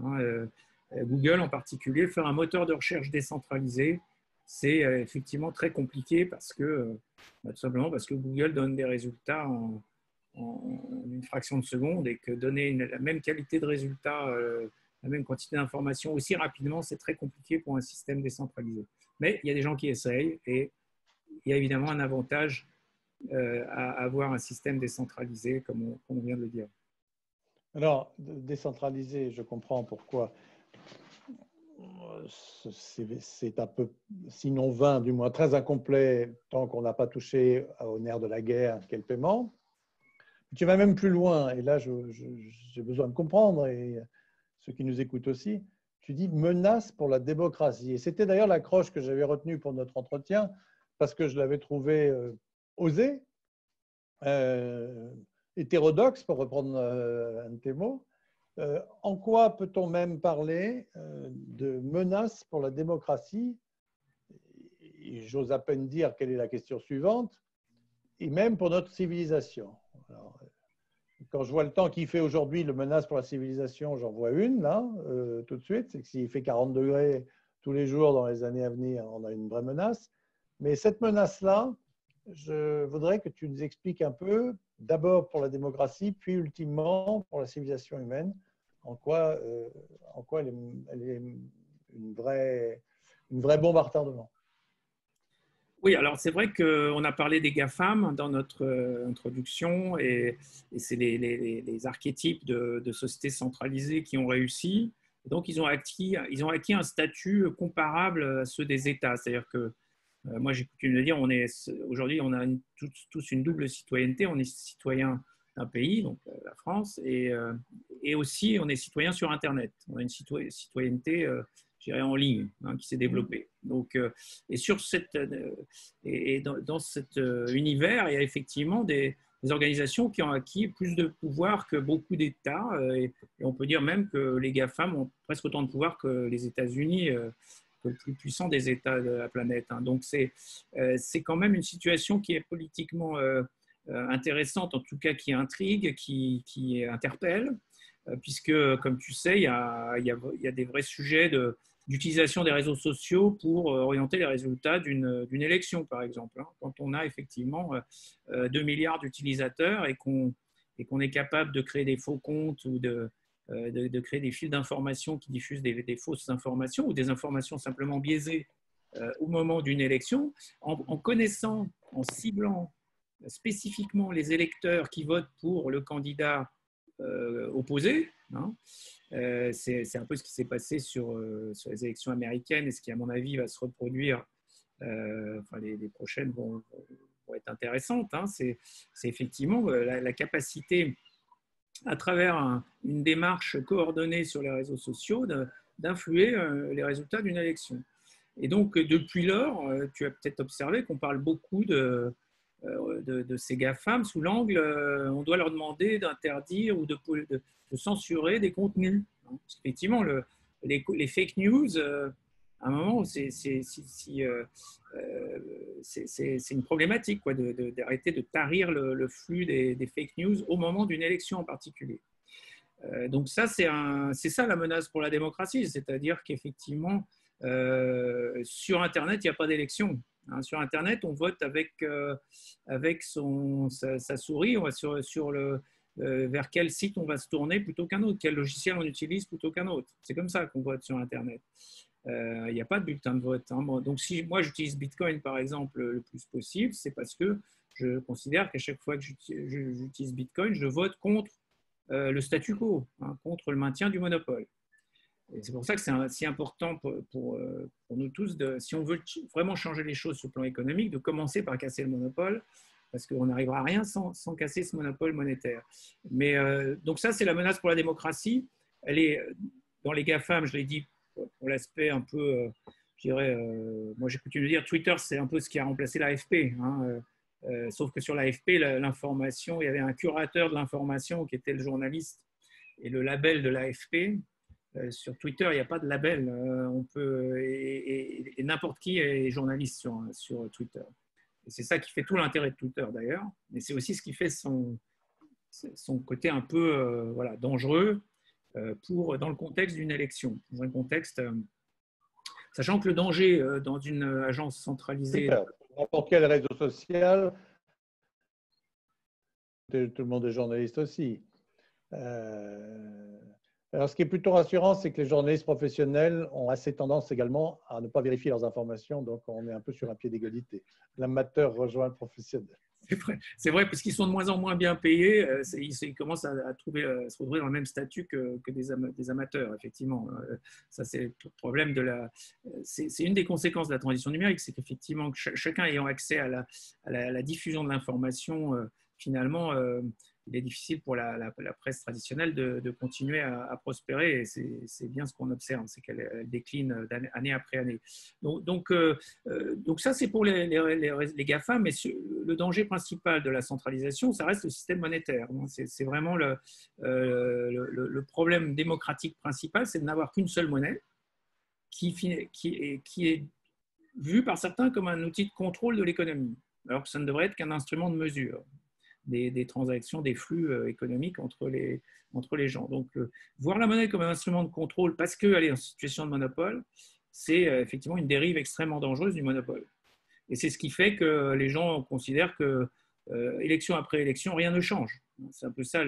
[SPEAKER 2] Hein, Google en particulier, faire un moteur de recherche décentralisé, c'est effectivement très compliqué parce que, tout simplement parce que Google donne des résultats en une fraction de seconde et que donner la même qualité de résultats, la même quantité d'informations aussi rapidement, c'est très compliqué pour un système décentralisé. Mais il y a des gens qui essayent et il y a évidemment un avantage à avoir un système décentralisé, comme on vient de le dire.
[SPEAKER 1] Alors, décentralisé, je comprends pourquoi. C'est un peu, sinon vain, du moins très incomplet, tant qu'on n'a pas touché au nerf de la guerre, qu'est le paiement. Tu vas même plus loin, et là, j'ai besoin de comprendre, et ceux qui nous écoutent aussi. Tu dis menace pour la démocratie. Et c'était d'ailleurs l'accroche que j'avais retenue pour notre entretien, parce que je l'avais trouvé osé, hétérodoxe, pour reprendre un de tes mots. En quoi peut-on même parler de menace pour la démocratie? J'ose à peine dire quelle est la question suivante, et même pour notre civilisation. Alors, quand je vois le temps qu'il fait aujourd'hui, le menace pour la civilisation, j'en vois une, là, tout de suite. C'est que s'il fait 40 degrés tous les jours dans les années à venir, on a une vraie menace. Mais cette menace-là, je voudrais que tu nous expliques un peu, d'abord pour la démocratie, puis ultimement pour la civilisation humaine, en quoi elle est une vraie bombe à retardement.
[SPEAKER 2] Oui, alors c'est vrai qu'on a parlé des GAFAM dans notre introduction et c'est les archétypes de sociétés centralisées qui ont réussi. Donc, ils ont acquis un statut comparable à ceux des États. C'est-à-dire que moi, j'ai coutume de dire, aujourd'hui, on a tous une double citoyenneté. On est citoyen d'un pays, donc la France, et aussi on est citoyen sur Internet. On a une citoyenneté je dirais, en ligne, hein, qui s'est développée. Donc, et dans cet univers, il y a effectivement des organisations qui ont acquis plus de pouvoir que beaucoup d'États. Et on peut dire même que les GAFAM ont presque autant de pouvoir que les États-Unis, que le plus puissant des États de la planète. Hein. Donc, c'est quand même une situation qui est politiquement intéressante, en tout cas qui intrigue, qui interpelle, puisque, comme tu sais, il y a des vrais sujets d'utilisation des réseaux sociaux pour orienter les résultats d'une élection, par exemple. Hein. Quand on a effectivement 2 milliards d'utilisateurs et qu'on est capable de créer des faux comptes ou de créer des fils d'informations qui diffusent des fausses informations ou des informations simplement biaisées au moment d'une élection, en connaissant, en ciblant spécifiquement les électeurs qui votent pour le candidat opposé, hein, c'est un peu ce qui s'est passé sur les élections américaines et ce qui, à mon avis, va se reproduire. Enfin, les prochaines vont être intéressantes. Hein. C'est effectivement la capacité, à travers une démarche coordonnée sur les réseaux sociaux, d'influer les résultats d'une élection. Et donc, depuis lors, tu as peut-être observé qu'on parle beaucoup de de ces GAFAM sous l'angle, on doit leur demander d'interdire ou de censurer des contenus. Parce qu'effectivement, les fake news, à un moment, c'est une problématique d'arrêter de tarir le flux des fake news au moment d'une élection en particulier. Donc ça, c'est ça la menace pour la démocratie, c'est-à-dire qu'effectivement, sur Internet, il n'y a pas d'élection. Sur Internet, on vote avec sa souris, on va vers quel site on va se tourner plutôt qu'un autre, quel logiciel on utilise plutôt qu'un autre. C'est comme ça qu'on vote sur Internet. Il n'y a pas de bulletin de vote. Donc si moi j'utilise Bitcoin par exemple le plus possible, c'est parce que je considère qu'à chaque fois que j'utilise Bitcoin, je vote contre le statu quo, contre le maintien du monopole. Et c'est pour ça que c'est si important pour nous tous, si on veut vraiment changer les choses sur le plan économique, de commencer par casser le monopole, parce qu'on n'arrivera à rien sans casser ce monopole monétaire. Mais donc ça, c'est la menace pour la démocratie. Elle est dans les GAFAM, je l'ai dit, pour l'aspect un peu, je dirais, moi j'ai coutume de dire, Twitter, c'est un peu ce qui a remplacé l'AFP. Sauf que sur l'AFP, l'information, il y avait un curateur de l'information qui était le journaliste et le label de l'AFP. Sur Twitter, il n'y a pas de label. Et n'importe qui est journaliste sur Twitter. Et c'est ça qui fait tout l'intérêt de Twitter d'ailleurs. Mais c'est aussi ce qui fait son côté un peu dangereux dans le contexte d'une élection. Dans un contexte, sachant que le danger dans une agence centralisée.
[SPEAKER 1] N'importe quel réseau social, tout le monde est journaliste aussi. Alors, ce qui est plutôt rassurant, c'est que les journalistes professionnels ont assez tendance également à ne pas vérifier leurs informations, donc on est un peu sur un pied d'égalité. L'amateur rejoint le professionnel.
[SPEAKER 2] C'est vrai, parce qu'ils sont de moins en moins bien payés, ils commencent à se retrouver dans le même statut que des amateurs, effectivement. Ça, c'est le problème c'est une des conséquences de la transition numérique, c'est qu'effectivement, chacun ayant accès à la diffusion de l'information, finalement, il est difficile pour la presse traditionnelle de continuer à prospérer. Et c'est bien ce qu'on observe, c'est qu'elle décline année après année. Donc ça, c'est pour les GAFA, mais le danger principal de la centralisation, ça reste le système monétaire. C'est vraiment le problème démocratique principal, c'est de n'avoir qu'une seule monnaie qui est vue par certains comme un outil de contrôle de l'économie, alors que ça ne devrait être qu'un instrument de mesure des transactions, des flux économiques entre les gens. Donc, voir la monnaie comme un instrument de contrôle parce qu'elle est en situation de monopole, c'est effectivement une dérive extrêmement dangereuse du monopole. Et c'est ce qui fait que les gens considèrent que, élection après élection, rien ne change. C'est un peu ça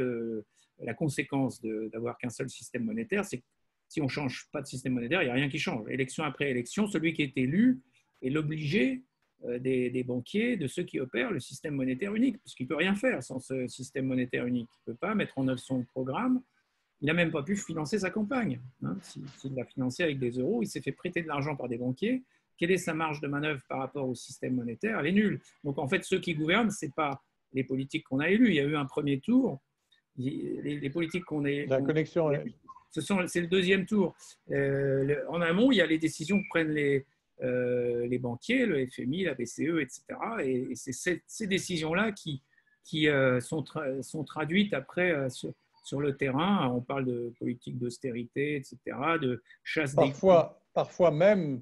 [SPEAKER 2] la conséquence d'avoir qu'un seul système monétaire, c'est que si on ne change pas de système monétaire, il n'y a rien qui change. Élection après élection, celui qui est élu est l'obligé des banquiers, de ceux qui opèrent le système monétaire unique, parce qu'il ne peut rien faire sans ce système monétaire unique. Il ne peut pas mettre en œuvre son programme. Il n'a même pas pu financer sa campagne. S'il l'a financé avec des euros, il s'est fait prêter de l'argent par des banquiers. Quelle est sa marge de manœuvre par rapport au système monétaire? Elle est nulle. Donc en fait, ceux qui gouvernent, ce n'est pas les politiques qu'on a élus. Il y a eu un premier tour. Les politiques qu'on a élus, c'est le deuxième tour. En amont, il y a les décisions que prennent les banquiers, le FMI, la BCE, etc. Et c'est ces décisions-là qui sont traduites après sur le terrain. On parle de politique d'austérité, etc., de chasse des...
[SPEAKER 1] Parfois même,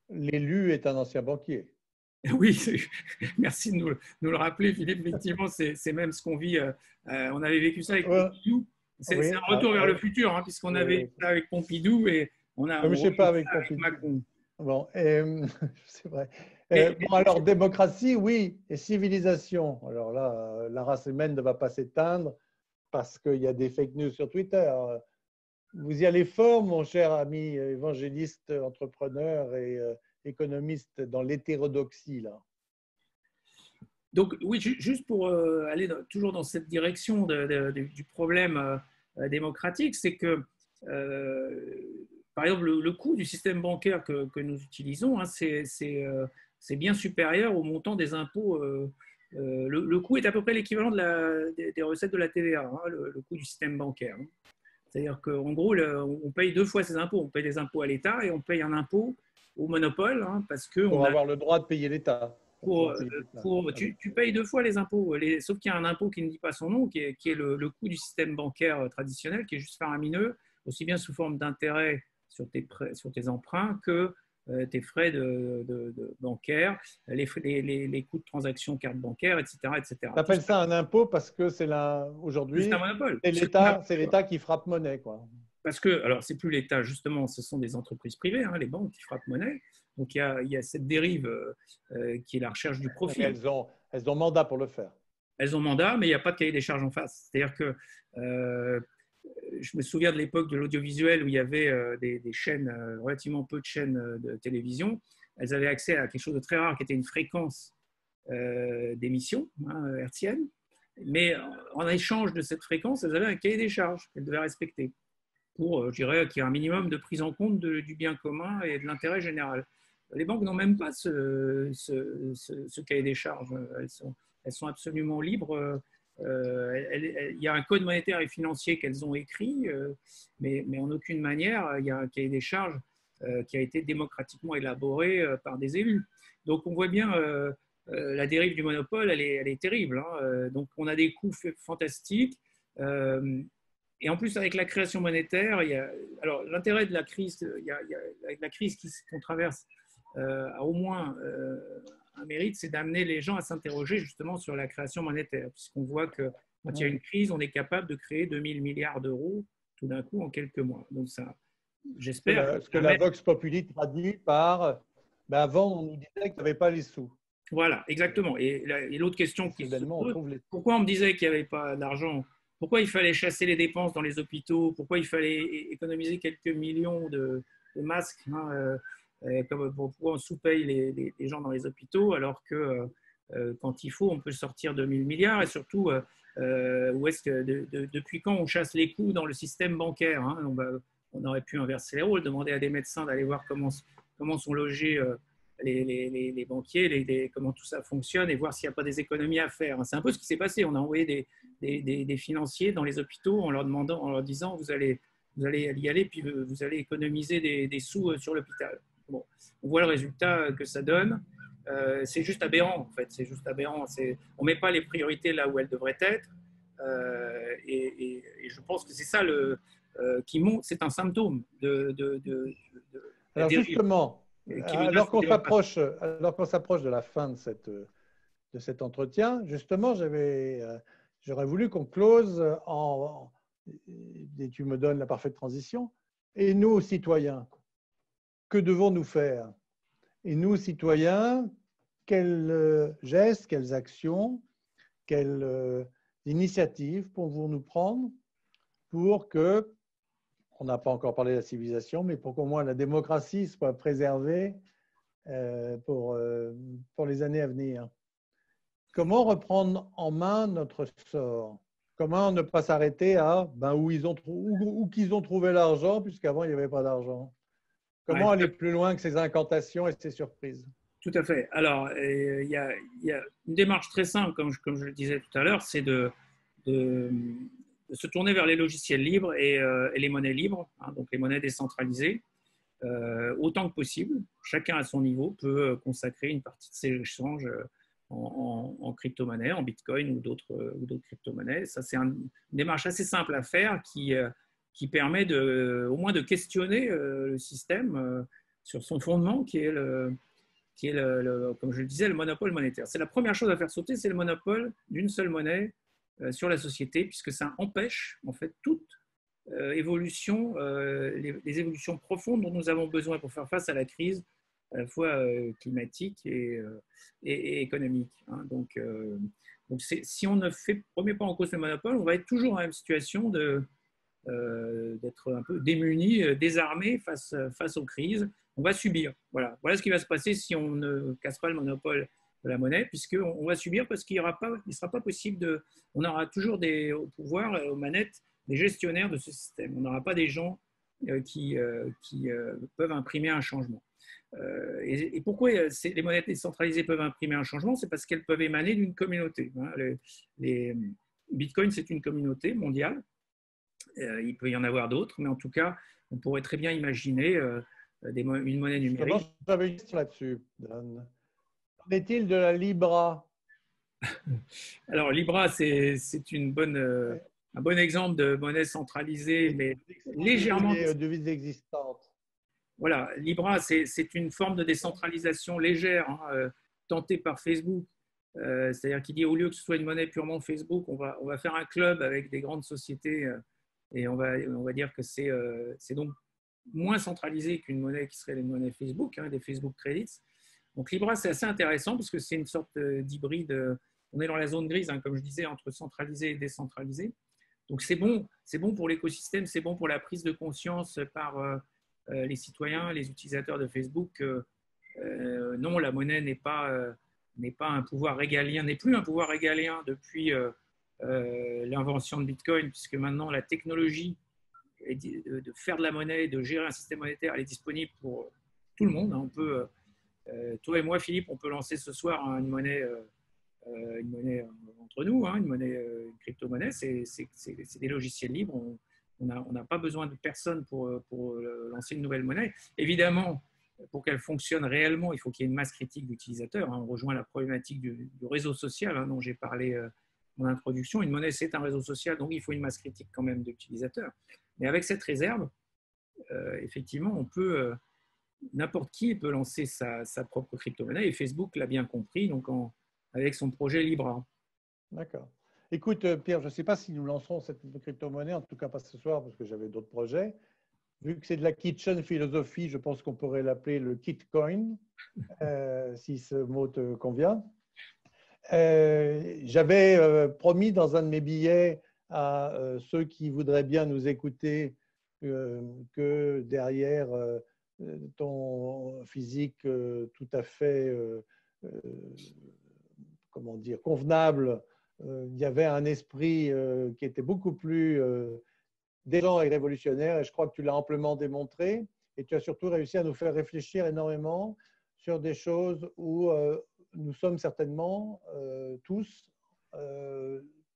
[SPEAKER 1] l'élu est un ancien banquier.
[SPEAKER 2] Oui, merci de nous le rappeler, Philippe. Effectivement, c'est même ce qu'on vit. On avait vécu ça avec Pompidou. C'est un retour vers le futur, puisqu'on avait vécu ça avec Pompidou et on a...
[SPEAKER 1] Je ne sais pas avec Macron. Bon, c'est vrai. Bon, alors, démocratie, oui, et civilisation. Alors là, la race humaine ne va pas s'éteindre parce qu'il y a des fake news sur Twitter. Vous y allez fort, mon cher ami évangéliste, entrepreneur et économiste, dans l'hétérodoxie, là.
[SPEAKER 2] Donc, oui, juste pour aller toujours dans cette direction du problème démocratique, c'est que par exemple, le coût du système bancaire que nous utilisons, c'est bien supérieur au montant des impôts. Le coût est à peu près l'équivalent des recettes de la TVA, le coût du système bancaire. C'est-à-dire qu'en gros, on paye deux fois ces impôts. On paye des impôts à l'État et on paye un impôt au monopole. Parce que
[SPEAKER 1] pour avoir le droit de payer l'État.
[SPEAKER 2] Tu payes deux fois les impôts, sauf qu'il y a un impôt qui ne dit pas son nom, qui est le coût du système bancaire traditionnel, qui est juste faramineux, aussi bien sous forme d'intérêt sur tes emprunts que tes frais de bancaires, les coûts de transaction carte bancaire, etc. etc.
[SPEAKER 1] Tu appelles ça un impôt parce que aujourd'hui,
[SPEAKER 2] un monopole.
[SPEAKER 1] C'est l'État qui frappe monnaie, quoi.
[SPEAKER 2] Parce que, alors, c'est plus l'État, justement, ce sont des entreprises privées, hein, les banques qui frappent monnaie. Donc, il y a cette dérive qui est la recherche du profit.
[SPEAKER 1] Mais elles ont mandat pour le faire.
[SPEAKER 2] Elles ont mandat, mais il n'y a pas de cahier des charges en face. C'est-à-dire que je me souviens de l'époque de l'audiovisuel où il y avait des chaînes, relativement peu de chaînes de télévision. Elles avaient accès à quelque chose de très rare qui était une fréquence d'émission hertzienne. Mais en échange de cette fréquence, elles avaient un cahier des charges qu'elles devaient respecter pour, je dirais, qu'il y ait un minimum de prise en compte du bien commun et de l'intérêt général. Les banques n'ont même pas ce cahier des charges. Elles sont absolument libres. Il y a un code monétaire et financier qu'elles ont écrit, mais en aucune manière, il y a un cahier des charges qui a été démocratiquement élaboré par des élus. Donc, on voit bien la dérive du monopole, elle est terrible. Hein. Donc, on a des coûts fantastiques. Et en plus, avec la création monétaire, alors l'intérêt de la crise, avec la crise qu'on traverse, a au moins un mérite, c'est d'amener les gens à s'interroger justement sur la création monétaire, puisqu'on voit que quand il y a une crise, on est capable de créer 2000 milliards d'euros tout d'un coup en quelques mois. Donc ça, j'espère.
[SPEAKER 1] Ce que la Vox Populi traduit par avant, on nous disait qu'il n'y avait pas les sous.
[SPEAKER 2] Voilà, exactement. Et l'autre question qui se pose, pourquoi on me disait qu'il n'y avait pas d'argent? Pourquoi il fallait chasser les dépenses dans les hôpitaux? Pourquoi il fallait économiser quelques millions de masques, pourquoi on sous-paye les gens dans les hôpitaux alors que quand il faut, on peut sortir 2000 milliards? Et surtout, depuis quand on chasse les coûts dans le système bancaire, hein? On aurait pu inverser les rôles, demander à des médecins d'aller voir comment sont logés les banquiers, comment tout ça fonctionne et voir s'il n'y a pas des économies à faire. C'est un peu ce qui s'est passé. On a envoyé des financiers dans les hôpitaux en leur disant vous allez y aller puis vous allez économiser des sous sur l'hôpital. Bon, on voit le résultat que ça donne. C'est juste aberrant en fait. C'est juste aberrant. On ne met pas les priorités là où elles devraient être. Et je pense que c'est ça qui montre. C'est un symptôme de
[SPEAKER 1] alors justement. Alors qu'on s'approche de la fin de cet entretien, justement, j'aurais voulu qu'on close et tu me donnes la parfaite transition. Et nous, citoyens, que devons-nous faire? Et nous, citoyens, quels gestes, quelles actions, quelles initiatives pouvons-nous prendre pour que, on n'a pas encore parlé de la civilisation, mais pour qu'au moins la démocratie soit préservée pour les années à venir. Comment reprendre en main notre sort? Comment ne pas s'arrêter à où qu'ils ont trouvé l'argent, puisqu'avant il n'y avait pas d'argent? Comment aller plus loin que ces incantations et ces surprises?
[SPEAKER 2] Tout à fait. Alors, il y a une démarche très simple, comme je le disais tout à l'heure, c'est de se tourner vers les logiciels libres et les monnaies libres, hein, donc les monnaies décentralisées, autant que possible. Chacun à son niveau peut consacrer une partie de ses échanges en crypto-monnaie, en bitcoin ou d'autres crypto-monnaies. Ça, c'est une démarche assez simple à faire qui permet au moins de questionner le système sur son fondement qui est comme je le disais, le monopole monétaire. C'est la première chose à faire sauter, c'est le monopole d'une seule monnaie sur la société, puisque ça empêche en fait toute évolution, les évolutions profondes dont nous avons besoin pour faire face à la crise, à la fois climatique et économique. Hein. Donc si on ne remet pas en cause le monopole, on va être toujours dans la même situation d'être un peu démunis, désarmés face aux crises. On va subir. Voilà ce qui va se passer si on ne casse pas le monopole de la monnaie, puisqu'on va subir parce qu'il ne sera pas possible on aura toujours au pouvoir, aux manettes, des gestionnaires de ce système. On n'aura pas des gens qui peuvent imprimer un changement. Et pourquoi les monnaies décentralisées peuvent imprimer un changement? C'est parce qu'elles peuvent émaner d'une communauté. Hein. Les Bitcoin, c'est une communauté mondiale. Il peut y en avoir d'autres, mais en tout cas, on pourrait très bien imaginer une monnaie numérique.
[SPEAKER 1] J'avais une question là-dessus, Dan. Qu'en est-il de la Libra?
[SPEAKER 2] Alors, Libra, c'est un bon exemple de monnaie centralisée, mais légèrement.
[SPEAKER 1] Les devises existantes.
[SPEAKER 2] Voilà, Libra, c'est une forme de décentralisation légère, hein, tentée par Facebook. C'est-à-dire qu'il dit, au lieu que ce soit une monnaie purement Facebook, on va faire un club avec des grandes sociétés et on va dire que c'est donc moins centralisé qu'une monnaie qui serait les monnaies Facebook, hein, des Facebook Credits. Donc Libra, c'est assez intéressant parce que c'est une sorte d'hybride. On est dans la zone grise, hein, comme je disais, entre centralisé et décentralisé. Donc c'est bon pour l'écosystème, c'est bon pour la prise de conscience par les citoyens, les utilisateurs de Facebook. Non, la monnaie n'est pas un pouvoir régalien, n'est plus un pouvoir régalien depuis l'invention de Bitcoin, puisque maintenant la technologie de faire de la monnaie, de gérer un système monétaire, elle est disponible pour tout le monde. On peut, toi et moi, Philippe, on peut lancer ce soir une monnaie entre nous, hein, une crypto-monnaie. C'est des logiciels libres. On n'a pas besoin de personne pour lancer une nouvelle monnaie. Évidemment, pour qu'elle fonctionne réellement, il faut qu'il y ait une masse critique d'utilisateurs. Hein. On rejoint la problématique du réseau social, hein, dont j'ai parlé en introduction. Une monnaie, c'est un réseau social, donc il faut une masse critique quand même d'utilisateurs. Mais avec cette réserve, effectivement, n'importe qui peut lancer sa propre crypto-monnaie, et Facebook l'a bien compris, donc avec son projet Libra.
[SPEAKER 1] D'accord. Écoute, Pierre, je ne sais pas si nous lancerons cette crypto-monnaie, en tout cas pas ce soir, parce que j'avais d'autres projets. Vu que c'est de la kitchen philosophie, je pense qu'on pourrait l'appeler le Kitcoin, si ce mot te convient. J'avais promis dans un de mes billets à ceux qui voudraient bien nous écouter que derrière ton physique tout à fait comment dire, convenable, il y avait un esprit qui était beaucoup plus dérangeant et révolutionnaire, et je crois que tu l'as amplement démontré, et tu as surtout réussi à nous faire réfléchir énormément sur des choses où nous sommes certainement tous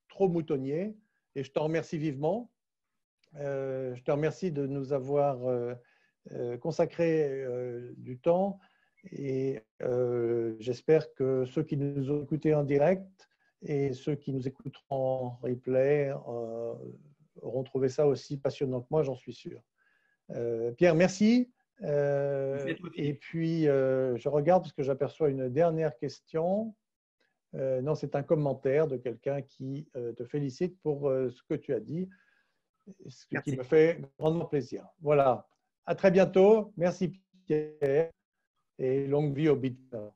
[SPEAKER 1] trop moutonniers, et je t'en remercie vivement. Je te remercie de nous avoir consacré du temps, et j'espère que ceux qui nous ont écoutés en direct et ceux qui nous écouteront en replay auront trouvé ça aussi passionnant que moi, j'en suis sûr. Pierre, merci. Et puis, je regarde parce que j'aperçois une dernière question. Non, c'est un commentaire de quelqu'un qui te félicite pour ce que tu as dit, ce qui me fait grandement plaisir. Voilà. À très bientôt. Merci Pierre et longue vie au Bitcoin.